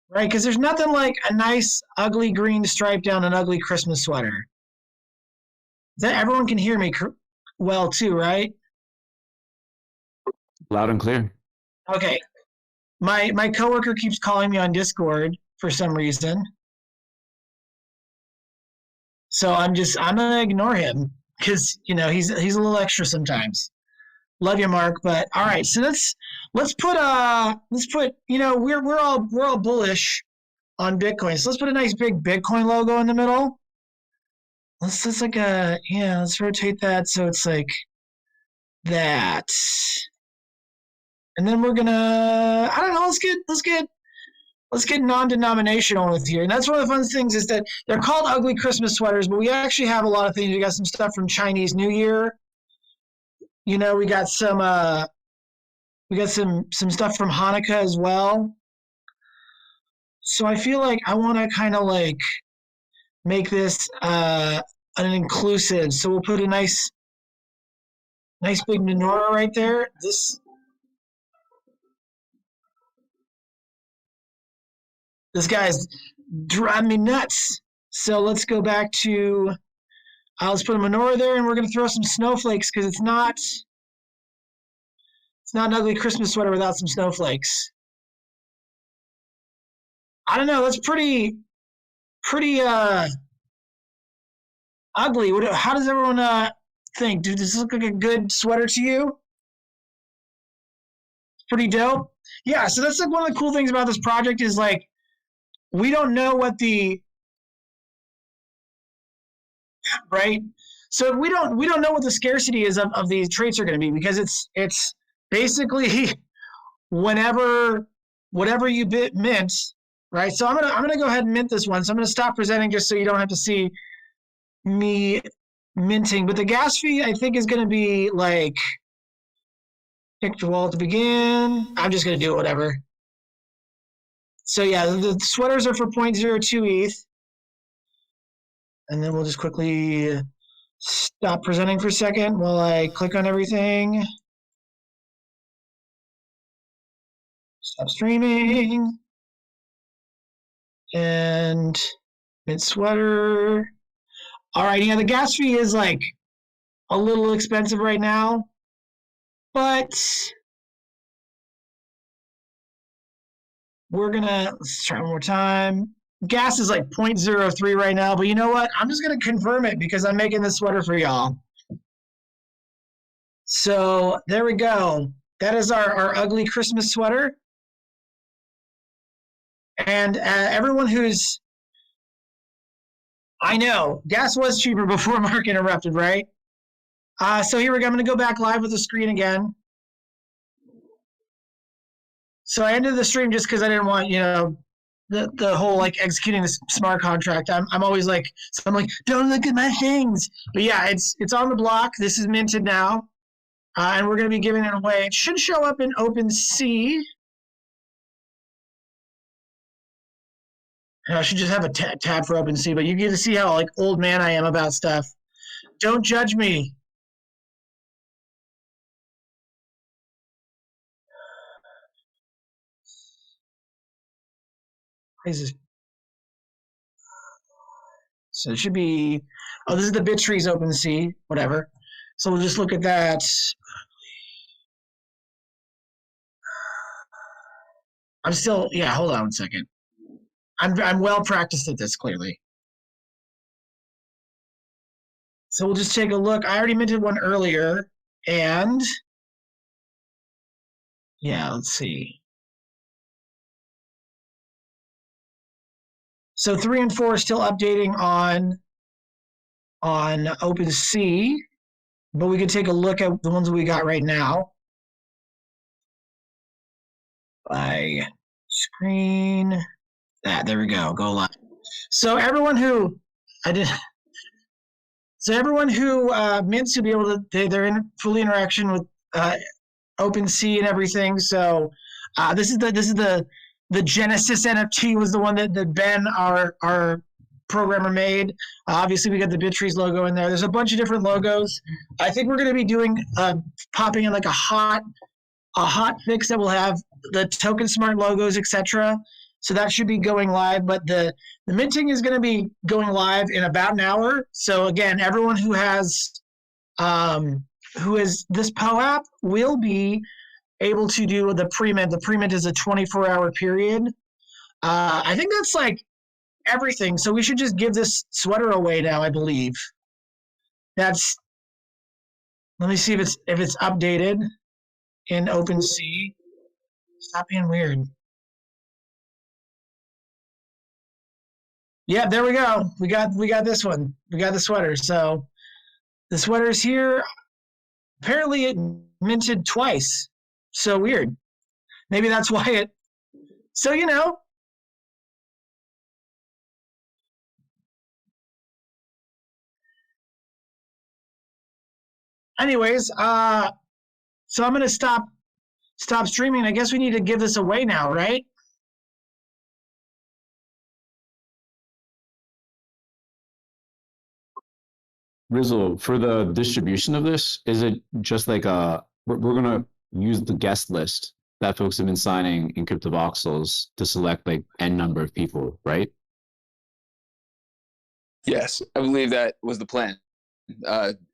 Right, because there's nothing like a nice, ugly green stripe down an ugly Christmas sweater. Everyone can hear me well too, right? Loud and clear. Okay. My coworker keeps calling me on Discord for some reason. So I'm gonna ignore him because he's a little extra sometimes. Love you, Mark, but all right. So let's put we're all bullish on Bitcoin. So let's put a nice big Bitcoin logo in the middle. Let's rotate that so it's like that. And then we're gonna let's get non-denominational with here. And that's one of the fun things is that they're called ugly Christmas sweaters, but we actually have a lot of things. We got some stuff from Chinese New Year. We got some stuff from Hanukkah as well. So I feel like I want to kind of like make this an inclusive. So we'll put a nice big menorah right there. This guy's driving me nuts. So let's go back to, let's put a menorah there, and we're going to throw some snowflakes because it's not an ugly Christmas sweater without some snowflakes. I don't know. That's pretty ugly. How does everyone think? Does this look like a good sweater to you? It's pretty dope. Yeah. So that's like one of the cool things about this project is like, we don't know what right. So we don't know what the scarcity is of these traits are going to be because it's basically whatever you mint, right? So I'm gonna go ahead and mint this one. So I'm gonna stop presenting just so you don't have to see me minting. But the gas fee I think is gonna be like pick your wallet to begin. I'm just gonna do it whatever. So yeah, the sweaters are for 0.02 ETH. And then we'll just quickly stop presenting for a second while I click on everything. Stop streaming. And mint sweater. All right, yeah, the gas fee is like a little expensive right now, but let's try one more time. Gas is like 0.03 right now, but you know what? I'm just going to confirm it because I'm making this sweater for y'all. So there we go. That is our ugly Christmas sweater. And everyone who's, I know, gas was cheaper before Mark interrupted, right? So here we go. I'm going to go back live with the screen again. So I ended the stream just because I didn't want, the whole like executing this smart contract. I'm always like, so I'm like, don't look at my things. But yeah, it's on the block. This is minted now. And we're going to be giving it away. It should show up in OpenSea. I should just have a tab for OpenSea, but you get to see how like old man I am about stuff. Don't judge me. So it should be, this is the Bittrees OpenSea, whatever. So we'll just look at that. I'm still, hold on 1 second. I'm well practiced at this, clearly. So we'll just take a look. I already minted one earlier, and let's see. So 3 and 4 are still updating on OpenSea, but we could take a look at the ones we got right now. By screen. There we go. Go live. So everyone who mints to be able to, they're in fully interaction with OpenSea and everything. So this is the Genesis NFT was the one that Ben, our programmer, made. Obviously, we got the Bittrees logo in there. There's a bunch of different logos. I think we're going to be doing popping in like a hot fix that will have the Token Smart logos, etc. So that should be going live. But the minting is going to be going live in about an hour. So again, everyone who has this PO app will be able to do the pre-mint. The pre-mint is a 24-hour period. I think that's like everything. So we should just give this sweater away now, I believe. Let me see if it's updated in OpenSea. Stop being weird. Yeah, there we go. We got this one. We got the sweater. So the sweater's here. Apparently it minted twice. So weird. Maybe that's why it. So Anyways, so I'm gonna stop streaming. I guess we need to give this away now, right? Rizzle, for the distribution of this, is it just like we're gonna use the guest list that folks have been signing in CryptoVoxels to select like N number of people, right? Yes, I believe that was the plan.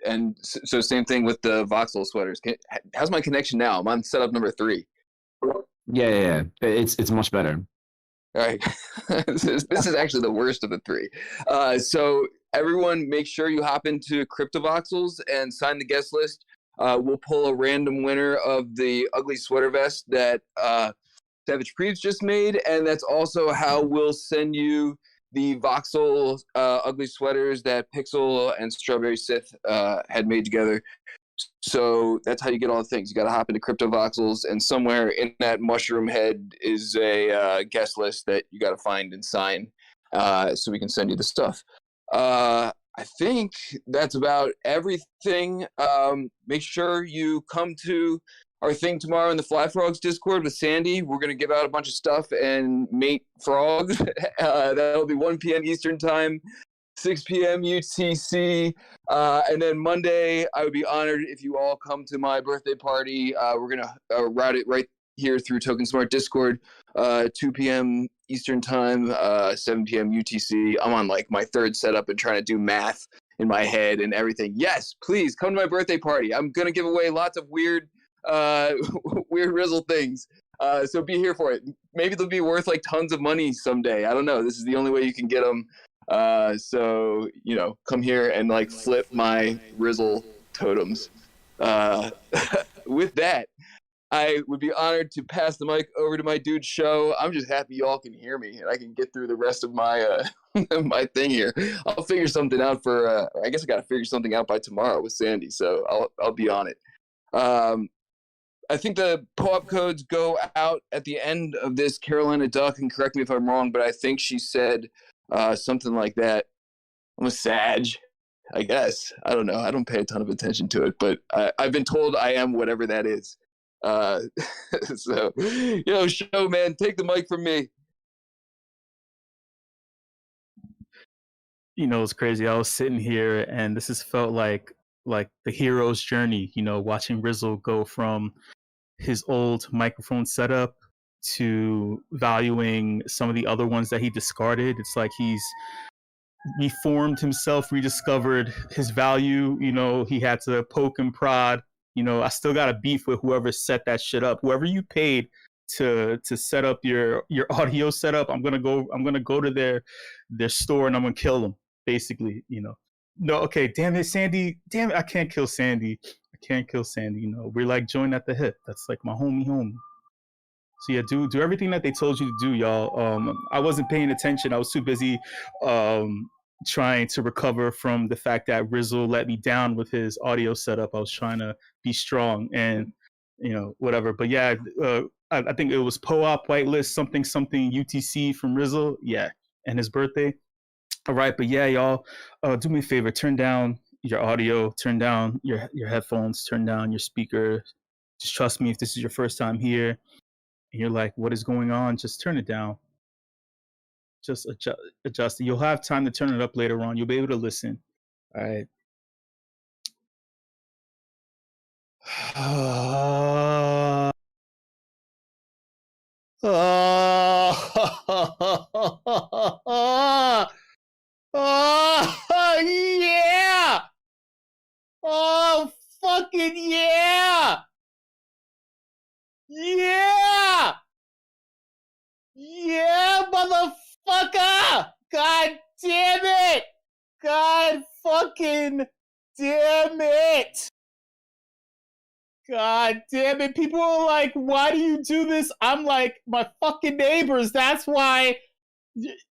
And so same thing with the Voxel sweaters. How's my connection now? I'm on setup number 3. Yeah. It's much better. All right. This is actually the worst of the 3. So everyone, make sure you hop into CryptoVoxels and sign the guest list. We'll pull a random winner of the ugly sweater vest that Savage Preeves just made, and that's also how we'll send you the Voxel ugly sweaters that Pixel and Strawberry Sith had made together. So that's how you get all the things. You got to hop into CryptoVoxels, and somewhere in that mushroom head is a guest list that you got to find and sign so we can send you the stuff. I think that's about everything. Make sure you come to our thing tomorrow in the Fly Frogs Discord with Sandy. We're going to give out a bunch of stuff and mate frogs. That'll be 1 p.m. Eastern Time, 6 p.m. UTC. And then Monday, I would be honored if you all come to my birthday party. We're going to route it right here through Token Smart Discord, 2 p.m. Eastern Time, 7 p.m. UTC. I'm on like my 3rd setup and trying to do math in my head and everything. Yes, please come to my birthday party. I'm gonna give away lots of weird weird Rizzle things. So be here for it. Maybe they'll be worth like tons of money someday. I don't know. This is the only way you can get them. So, you know, come here and like flip my Rizzle totems. With that, I would be honored to pass the mic over to my dude's show. I'm just happy y'all can hear me and I can get through the rest of my my thing here. I'll figure something out for. I guess I got to figure something out by tomorrow with Sandy. So I'll be on it. I think the POAP codes go out at the end of this. Carolina Duck, and correct me if I'm wrong, but I think she said something like that. I'm a Sag, I guess. I don't know. I don't pay a ton of attention to it, but I've been told I am whatever that is. So, yo, show, man, take the mic from me. You know, it's crazy. I was sitting here and this has felt like the hero's journey, you know, watching Rizzle go from his old microphone setup to valuing some of the other ones that he discarded. It's like he's reformed himself, rediscovered his value. You know, he had to poke and prod. You know, I still got a beef with whoever set that shit up. Whoever you paid to set up your audio setup, I'm gonna go to their store and I'm gonna kill them, basically, you know. No, okay, damn it, Sandy. Damn it, I can't kill Sandy. You know, we're like joined at the hip. That's like my homie. So yeah, do everything that they told you to do, y'all. I wasn't paying attention. I was too busy trying to recover from the fact that Rizzle let me down with his audio setup. I was trying to be strong and, you know, whatever. But yeah, I think it was POAP whitelist something UTC from Rizzle. Yeah, and his birthday. All right, but yeah, y'all, do me a favor, turn down your audio, turn down your headphones, turn down your speaker. Just trust me, if this is your first time here and you're like, what is going on? Just turn it down. Just adjust it. You'll have time to turn it up later on. You'll be able to listen. All right. Yeah! Oh, fucking yeah! Yeah! Yeah, motherfucker! God damn it! God fucking damn it! God damn it. People are like, why do you do this? I'm like, my fucking neighbors. That's why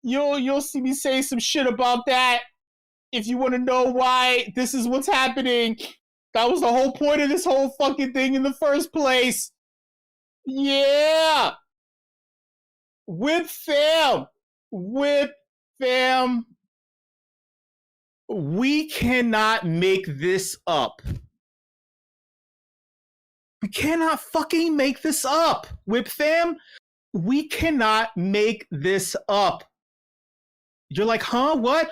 you'll see me say some shit about that. If you want to know why this is what's happening, that was the whole point of this whole fucking thing in the first place. Yeah! WIP fam! WIP fam! We cannot make this up. We cannot fucking make this up, WIP fam. We cannot make this up. You're like, huh? What?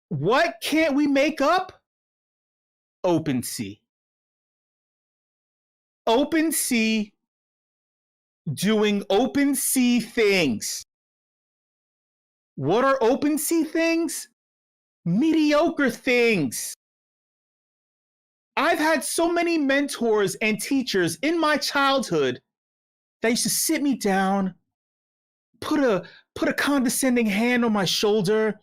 What can't we make up? OpenSea. OpenSea doing OpenSea things. What are OpenSea things? Mediocre things. I've had so many mentors and teachers in my childhood that used to sit me down, put a condescending hand on my shoulder,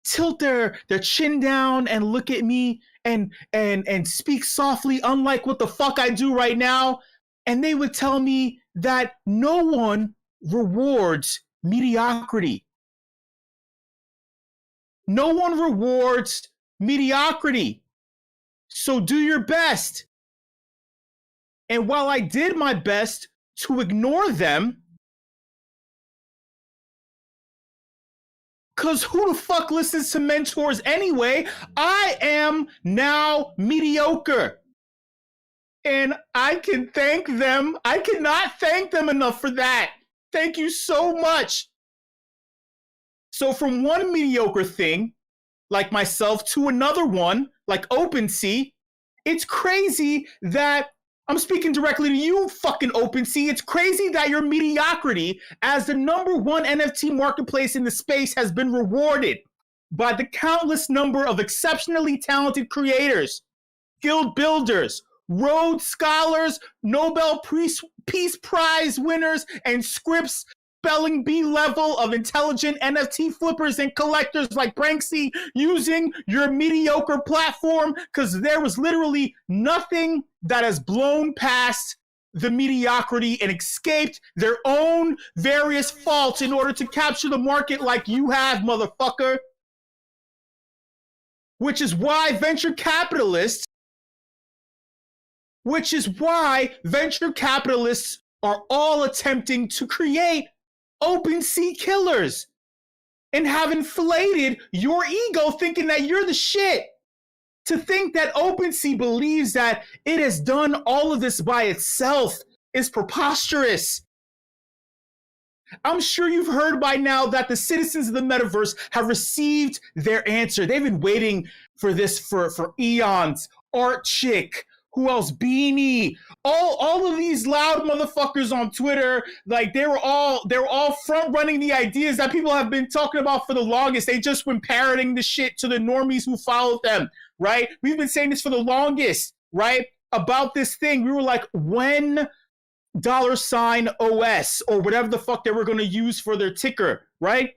tilt their chin down and look at me and speak softly, unlike what the fuck I do right now. And they would tell me that no one rewards mediocrity. No one rewards mediocrity. So do your best. And while I did my best to ignore them, because who the fuck listens to mentors anyway? I am now mediocre. And I can thank them. I cannot thank them enough for that. Thank you so much. So from one mediocre thing, like myself, to another one, like OpenSea, it's crazy that I'm speaking directly to you, fucking OpenSea. It's crazy that your mediocrity as the #1 NFT marketplace in the space has been rewarded. by the countless number of exceptionally talented creators, skilled builders, Rhodes Scholars, Nobel Peace Prize winners, and scripts spelling bee level of intelligent NFT flippers and collectors like Branksy using your mediocre platform, because there was literally nothing that has blown past the mediocrity and escaped their own various faults in order to capture the market like you have, motherfucker. Which is why venture capitalists are all attempting to create OpenSea killers and have inflated your ego thinking that you're the shit. To think that OpenSea believes that it has done all of this by itself is preposterous. I'm sure you've heard by now that the citizens of the metaverse have received their answer. They've been waiting for this for eons. Art Chick, who else? Beanie, all of these loud motherfuckers on Twitter, like they were all front running the ideas that people have been talking about for the longest. They just been parroting the shit to the normies who followed them, right? We've been saying this for the longest, right? About this thing. We were like, when $OS or whatever the fuck they were going to use for their ticker, right?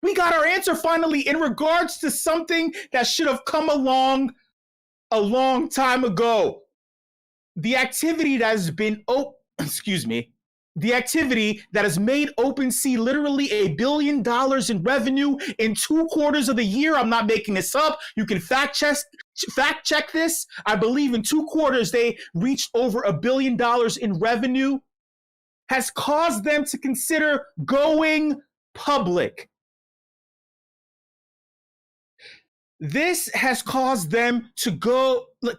We got our answer finally in regards to something that should have come along a long time ago. The activity that has been, the activity that has made OpenSea literally $1 billion in revenue in 2 quarters of the year. I'm not making this up. You can fact check this. I believe in 2 quarters they reached over $1 billion in revenue, has caused them to consider going public. This has caused them to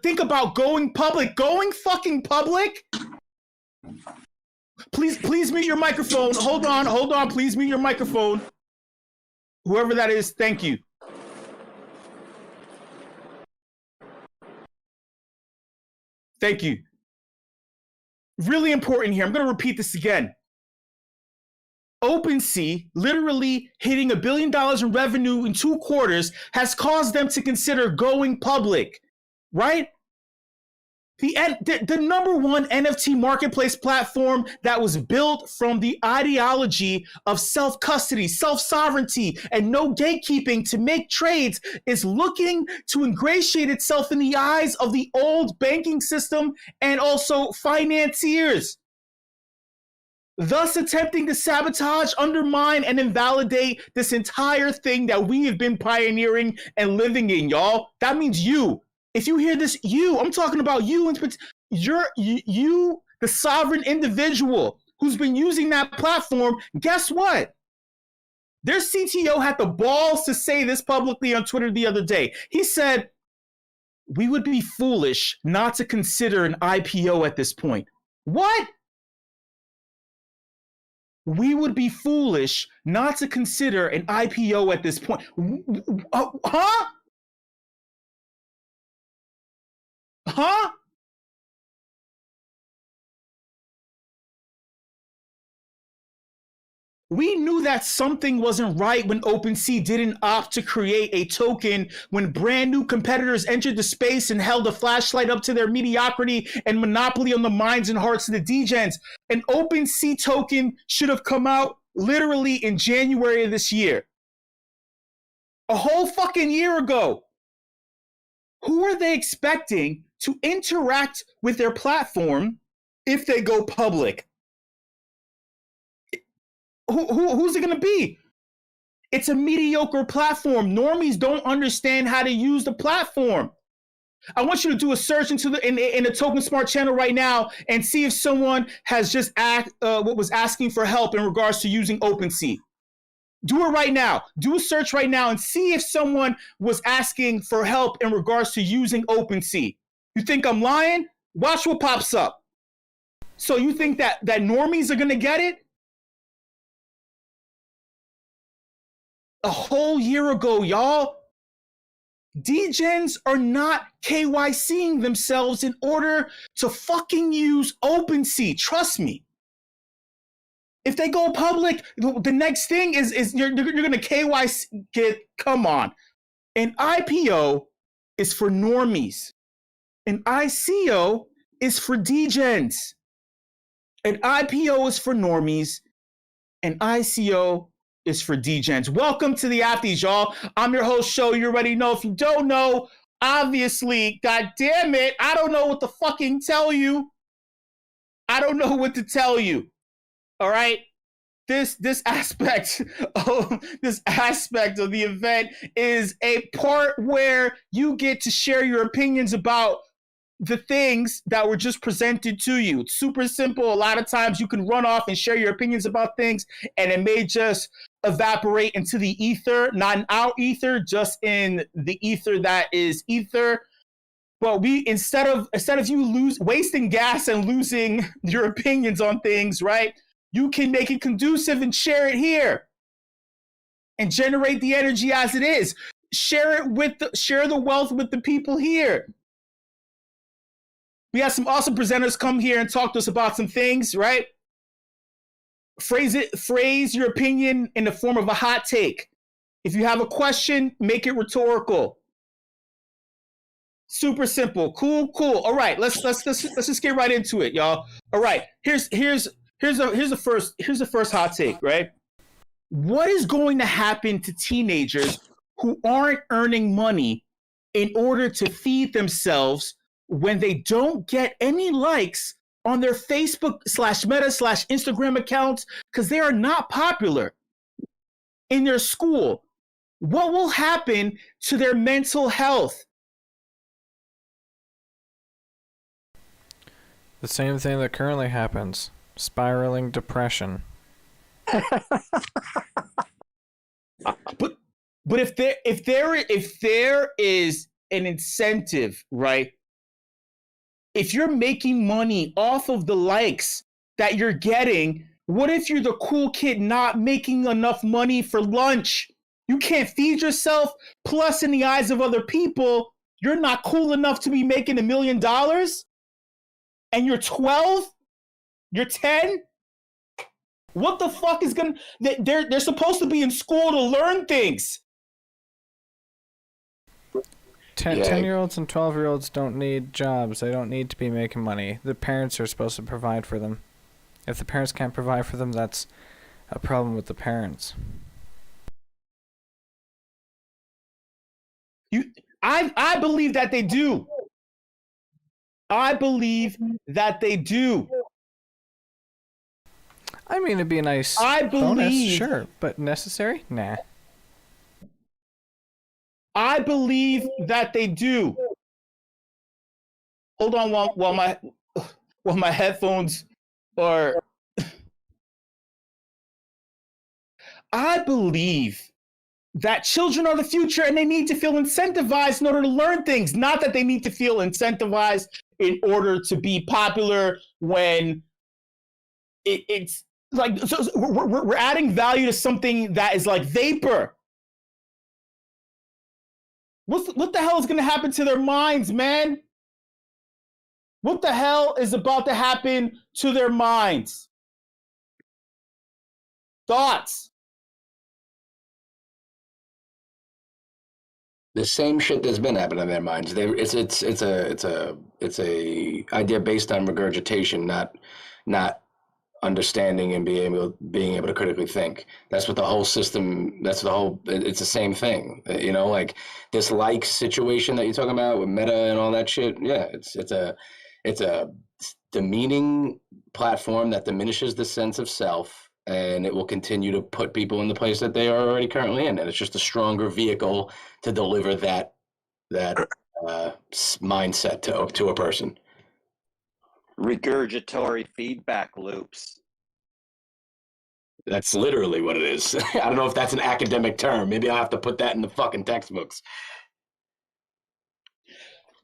think about going public. Going fucking public? Please mute your microphone. Hold on. Please mute your microphone. Whoever that is, thank you. Thank you. Really important here. I'm going to repeat this again. OpenSea literally hitting $1 billion in revenue in 2 quarters has caused them to consider going public, right? The number one NFT marketplace platform that was built from the ideology of self-custody, self-sovereignty, and no gatekeeping to make trades is looking to ingratiate itself in the eyes of the old banking system and also financiers, thus attempting to sabotage, undermine, and invalidate this entire thing that we have been pioneering and living in, y'all. That means you. If you hear this, I'm talking about you, you, the sovereign individual who's been using that platform. Guess what? Their CTO had the balls to say this publicly on Twitter the other day. He said, we would be foolish not to consider an IPO at this point. What? We would be foolish not to consider an IPO at this point. Huh? Huh? We knew that something wasn't right when OpenSea didn't opt to create a token when brand new competitors entered the space and held a flashlight up to their mediocrity and monopoly on the minds and hearts of the degens. An OpenSea token should have come out literally in January of this year. A whole fucking year ago. Who are they expecting to interact with their platform if they go public? Who's it going to be? It's a mediocre platform. Normies don't understand how to use the platform. I want you to do a search into in the Token Smart channel right now and see if someone has just was asking for help in regards to using OpenSea. Do it right now. Do a search right now and see if someone was asking for help in regards to using OpenSea. You think I'm lying? Watch what pops up. So you think that normies are going to get it? A whole year ago, y'all. Degens are not KYCing themselves in order to fucking use OpenSea. Trust me. If they go public, the next thing is you're going to KYC. Come on. An IPO is for normies. An ICO is for degens. An IPO is for normies. An ICO is for degens. Welcome to the Afties, y'all. I'm your host, Show. You already know. If you don't know, obviously, God damn it, I don't know what to fucking tell you. I don't know what to tell you. All right? This aspect of the event is a part where you get to share your opinions about the things that were just presented to you. It's super simple. A lot of times you can run off and share your opinions about things, and it may just evaporate into the ether, not in our ether, just in the ether that is ether. But we instead of you wasting gas and losing your opinions on things, right? You can make it conducive and share it here and generate the energy as it is. Share the wealth with the people here. We have some awesome presenters come here and talk to us about some things, right? Phrase your opinion in the form of a hot take. If you have a question, make it rhetorical. Super simple. Cool. All right, let's just get right into it, y'all. All right, here's the first hot take, right? What is going to happen to teenagers who aren't earning money in order to feed themselves when they don't get any likes on their Facebook /Meta/Instagram accounts because they are not popular in their school? What will happen to their mental health? The same thing that currently happens. Spiraling depression. But if there is an incentive, right? If you're making money off of the likes that you're getting, what if you're the cool kid not making enough money for lunch? You can't feed yourself. Plus, in the eyes of other people, you're not cool enough to be making $1 million. And you're 12? You're 10? What the fuck is gonna... They're supposed to be in school to learn things. 10-year-olds and 12-year-olds don't need jobs. They don't need to be making money. The parents are supposed to provide for them. If the parents can't provide for them, that's a problem with the parents. I believe that they do. I believe that they do. I mean, it'd be a nice bonus, sure, but necessary? Nah. I believe that they do. Hold on while my headphones are... I believe that children are the future and they need to feel incentivized in order to learn things. Not that they need to feel incentivized in order to be popular when it's like... So we're adding value to something that is like vapor. What the hell is going to happen to their minds, man? What the hell is about to happen to their minds? Thoughts? The same shit that's been happening in their minds. It's a idea based on regurgitation, not understanding and being able to critically think. That's what the whole system. It's the same thing. You know, like this like situation that you're talking about with Meta and all that shit. Yeah, it's a demeaning platform that diminishes the sense of self, and it will continue to put people in the place that they are already currently in. And it's just a stronger vehicle to deliver that mindset to a person. Regurgitory feedback loops. That's literally what it is. I don't know if that's an academic term. Maybe I'll have to put that in the fucking textbooks.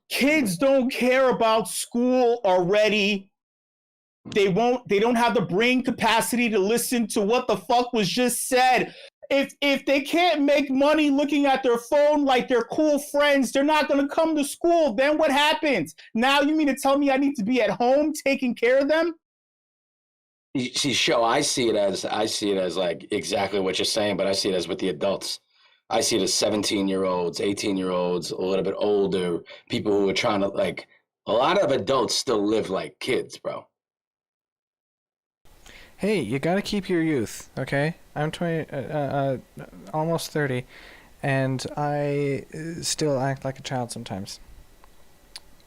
Kids don't care about school already. They don't have the brain capacity to listen to what the fuck was just said. If they can't make money looking at their phone like they're cool friends, they're not going to come to school. Then what happens? Now you mean to tell me I need to be at home taking care of them? You see, show, I see it as like exactly what you're saying, but I see it as with the adults. I see it as 17-year-olds, 18-year-olds, a little bit older, people who are trying to like, a lot of adults still live like kids, bro. Hey, you gotta keep your youth, okay? I'm 20, almost 30, and I still act like a child sometimes.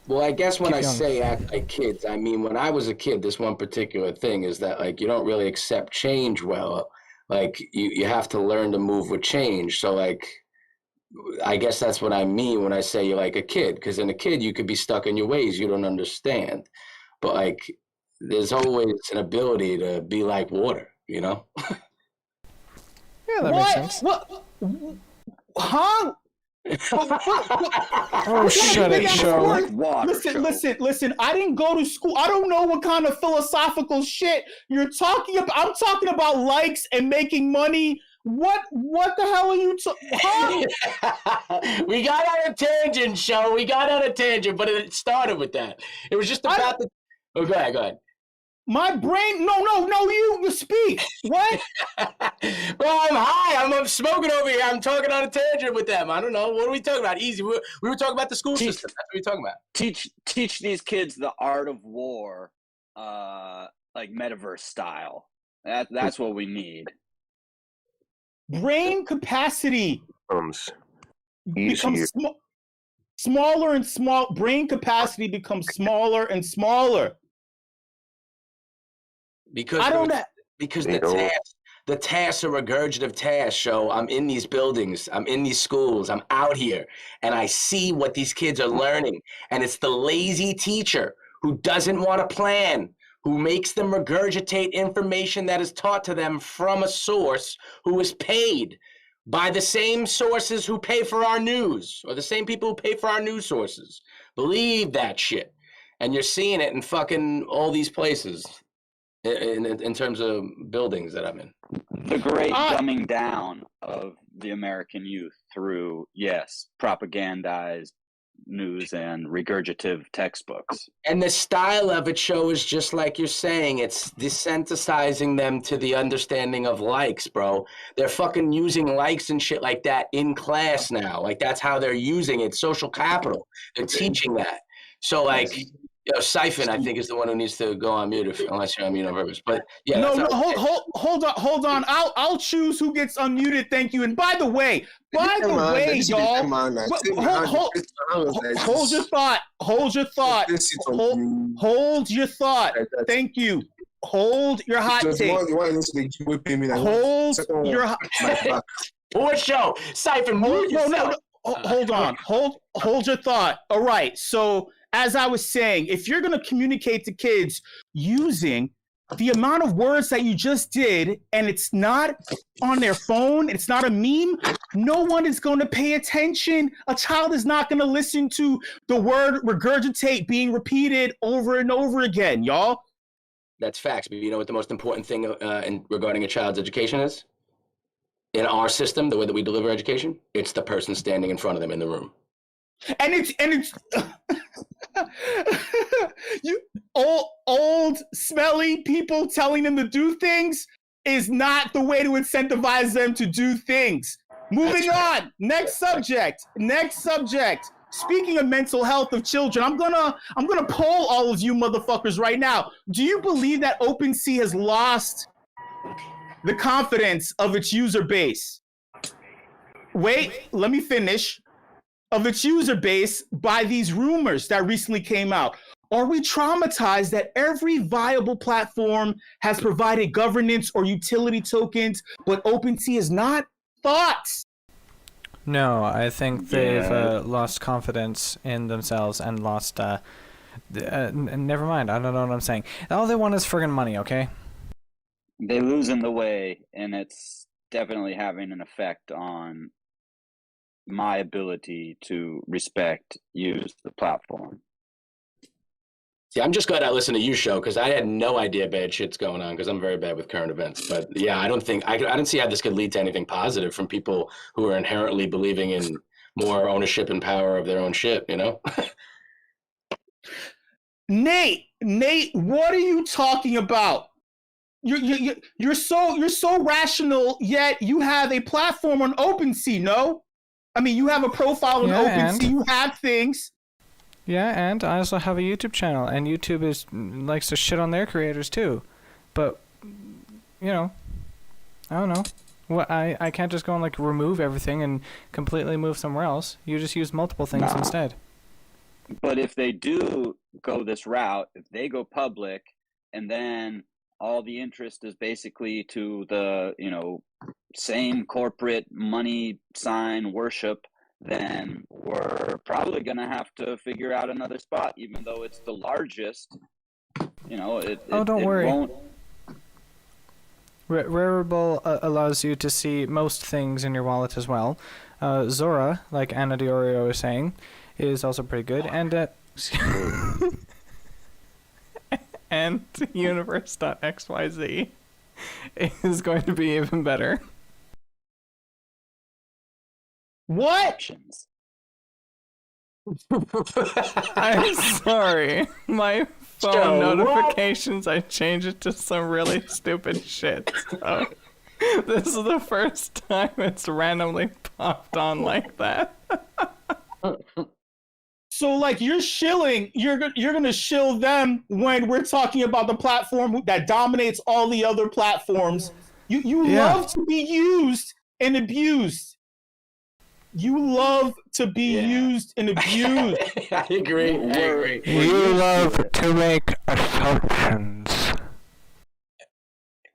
Well, I guess when I say act like kids, I mean, when I was a kid, this one particular thing is that, like, you don't really accept change well. Like, you have to learn to move with change. So, like, I guess that's what I mean when I say you're like a kid. Because in a kid, you could be stuck in your ways. You don't understand. But, like, there's always an ability to be like water, you know? Yeah, that makes sense. What? Huh? Oh, shut it, show. Listen. I didn't go to school. I don't know what kind of philosophical shit you're talking about. I'm talking about likes and making money. What the hell are you We got on a tangent, show. We got on a tangent, but it started with that. It was just about the... Oh, go ahead. My brain... No, you speak. What? Well, I'm high. I'm smoking over here. I'm talking on a tangent with them. I don't know. What are we talking about? Easy. We were talking about the school system. That's what we're talking about. Teach these kids the art of war, like metaverse style. That's what we need. Brain capacity becomes smaller and small. Brain capacity becomes smaller and smaller. Because the tasks are regurgitative tasks, show. I'm in these buildings, I'm in these schools, I'm out here, and I see what these kids are learning. And it's the lazy teacher who doesn't want to plan, who makes them regurgitate information that is taught to them from a source who is paid by the same sources who pay for our news, or the same people who pay for our news sources. Believe that shit. And you're seeing it in fucking all these places. In terms of buildings that I'm in. The great dumbing down of the American youth through, yes, propagandized news and regurgitative textbooks. And the style of it shows, just like you're saying, it's desensitizing them to the understanding of likes, bro. They're fucking using likes and shit like that in class now. Like, that's how they're using it. Social capital. They're teaching that. So, like... Siphon, I think, is the one who needs to go on mute unless you're on mute on purpose. But yeah, hold on. I'll choose who gets unmuted. Thank you. And by the way, y'all, hold your thought. Hold your thought. Thank you. Hold your hot take. Hold your hot. Poor show, Siphon. No. Hold on. Hold your thought. All right. So, as I was saying, if you're going to communicate to kids using the amount of words that you just did, and it's not on their phone, it's not a meme, no one is going to pay attention. A child is not going to listen to the word regurgitate being repeated over and over again, y'all. That's facts. But you know what the most important thing regarding a child's education is? In our system, the way that we deliver education, it's the person standing in front of them in the room. And it's you old smelly people telling them to do things is not the way to incentivize them to do things. Moving on. Next subject. Speaking of mental health of children, I'm gonna poll all of you motherfuckers right now. Do you believe that OpenSea has lost the confidence of its user base? Wait, let me finish. Of its user base by these rumors that recently came out. Are we traumatized that every viable platform has provided governance or utility tokens, but OpenSea is not? Thoughts? No, I think they've lost confidence in themselves and lost... never mind, I don't know what I'm saying. All they want is friggin' money, okay? They lose in the way, and it's definitely having an effect on my ability to use the platform. See, I'm just glad I listened to you, show, because I had no idea bad shit's going on, because I'm very bad with current events. But yeah, I don't see how this could lead to anything positive from people who are inherently believing in more ownership and power of their own shit, you know? Nate, what are you talking about? you're so rational, yet you have a platform on OpenSea. No, I mean you have a profile on OpenSea. You have things. Yeah, and I also have a YouTube channel, and YouTube likes to shit on their creators too. But you know, I don't know. Well, I can't just go and like remove everything and completely move somewhere else. You just use multiple things instead. But if they do go this route, if they go public, and then all the interest is basically to the, same corporate money sign worship, then we're probably going to have to figure out another spot, even though it's the largest. Don't worry. Rarible allows you to see most things in your wallet as well. Zora, like Anna Diorio is saying, is also pretty good. And and universe.xyz is going to be even better. What? I'm sorry. My phone notifications, I changed it to some really stupid shit. So this is the first time it's randomly popped on like that. So like you're gonna shill them when we're talking about the platform that dominates all the other platforms. You love to be used and abused. You love to be used and abused. I agree. You love to make assumptions.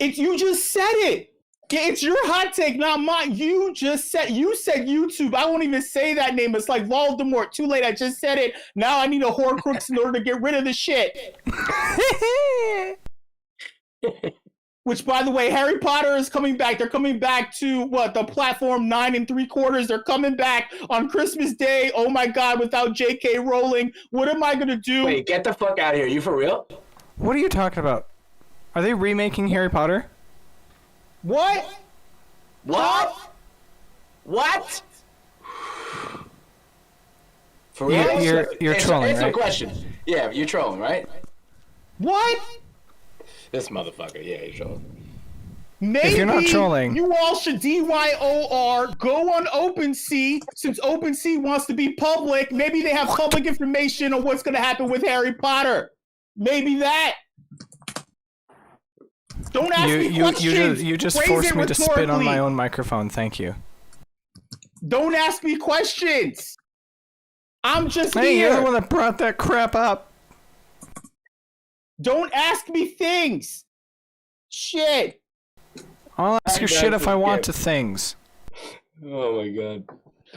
You just said it. It's your hot take, not mine. You said YouTube. I won't even say that name. It's like Voldemort. Too late. I just said it. Now I need a Horcrux in order to get rid of the shit. Which, by the way, Harry Potter is coming back. They're coming back to the platform 9 3/4. They're coming back on Christmas Day. Oh my God! Without J.K. Rowling, what am I gonna do? Wait, get the fuck out of here! You for real? What are you talking about? Are they remaking Harry Potter? What? For real? You're trolling, answer right? the question. Yeah, you're trolling, right? What? This motherfucker. Yeah, you're trolling. Maybe if you're not trolling, you all should DYOR, go on OpenSea, since OpenSea wants to be public. Maybe they have public information on what's going to happen with Harry Potter. Maybe that. Don't ask me questions. You just forced me to spit on my own microphone. Thank you. Don't ask me questions. I'm just Hey, here. you're the one that brought that crap up. Don't ask me things. Shit. I'll ask you shit if I want to things. Oh my God.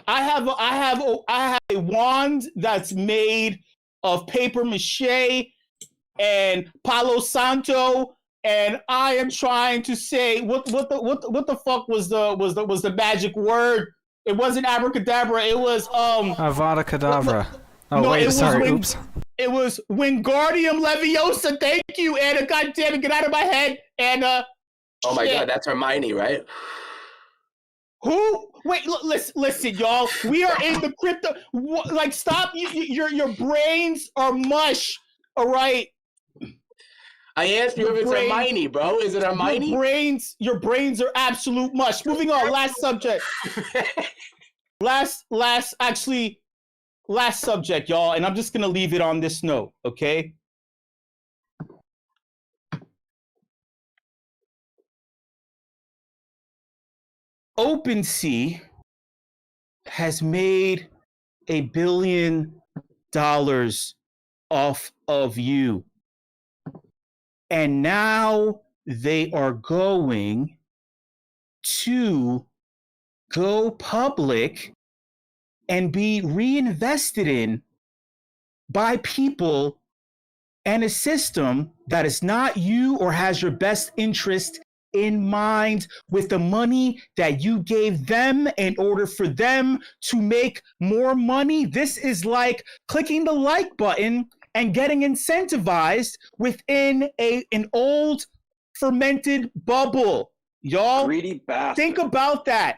I have a wand that's made of paper mache and Palo Santo, and I am trying to say what the fuck was the magic word? It wasn't abracadabra. It was Avada Kedavra. Oh no, wait, sorry. Oops. It was Wingardium Leviosa. Thank you, Anna. God damn it, get out of my head, Anna. Oh my God, that's Hermione, right? Who? Wait, listen, y'all. We are in the crypto. Like, stop. Your brains are mush. All right. I asked you if it's Hermione, bro. Is it Hermione? Your brains are absolute mush. Moving on. Last subject. Last subject, y'all. And I'm just gonna leave it on this note, okay? OpenSea has made $1 billion off of you. And now they are going to go public and be reinvested in by people and a system that is not you or has your best interest in mind with the money that you gave them in order for them to make more money. This is like clicking the like button and getting incentivized within an old fermented bubble. Y'all, greedy bastard. Think about that.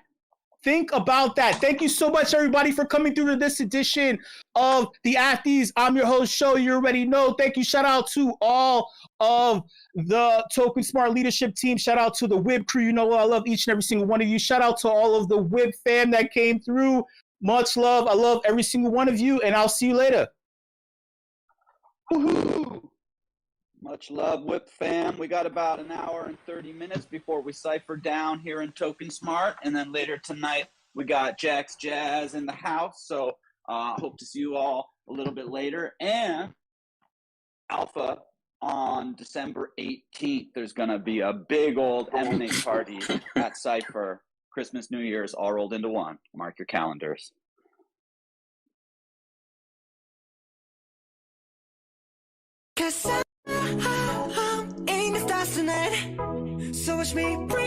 Thank you so much, everybody, for coming through to this edition of the Athletes. I'm your host, Show. You already know. Thank you. Shout out to all of the Token Smart leadership team. Shout out to the WIP crew. You know I love each and every single one of you. Shout out to all of the WIP fam that came through. Much love. I love every single one of you, and I'll see you later. Woohoo! Much love, WIP fam. We got about an hour and 30 minutes before we cipher down here in Token Smart, and then later tonight we got Jack's Jazz in the house. So hope to see you all a little bit later. And Alpha on December 18th, there's going to be a big old M&A party at Cypher. Christmas, New Year's, all rolled into one. Mark your calendars. Cause I'm in the stars tonight. So watch me bring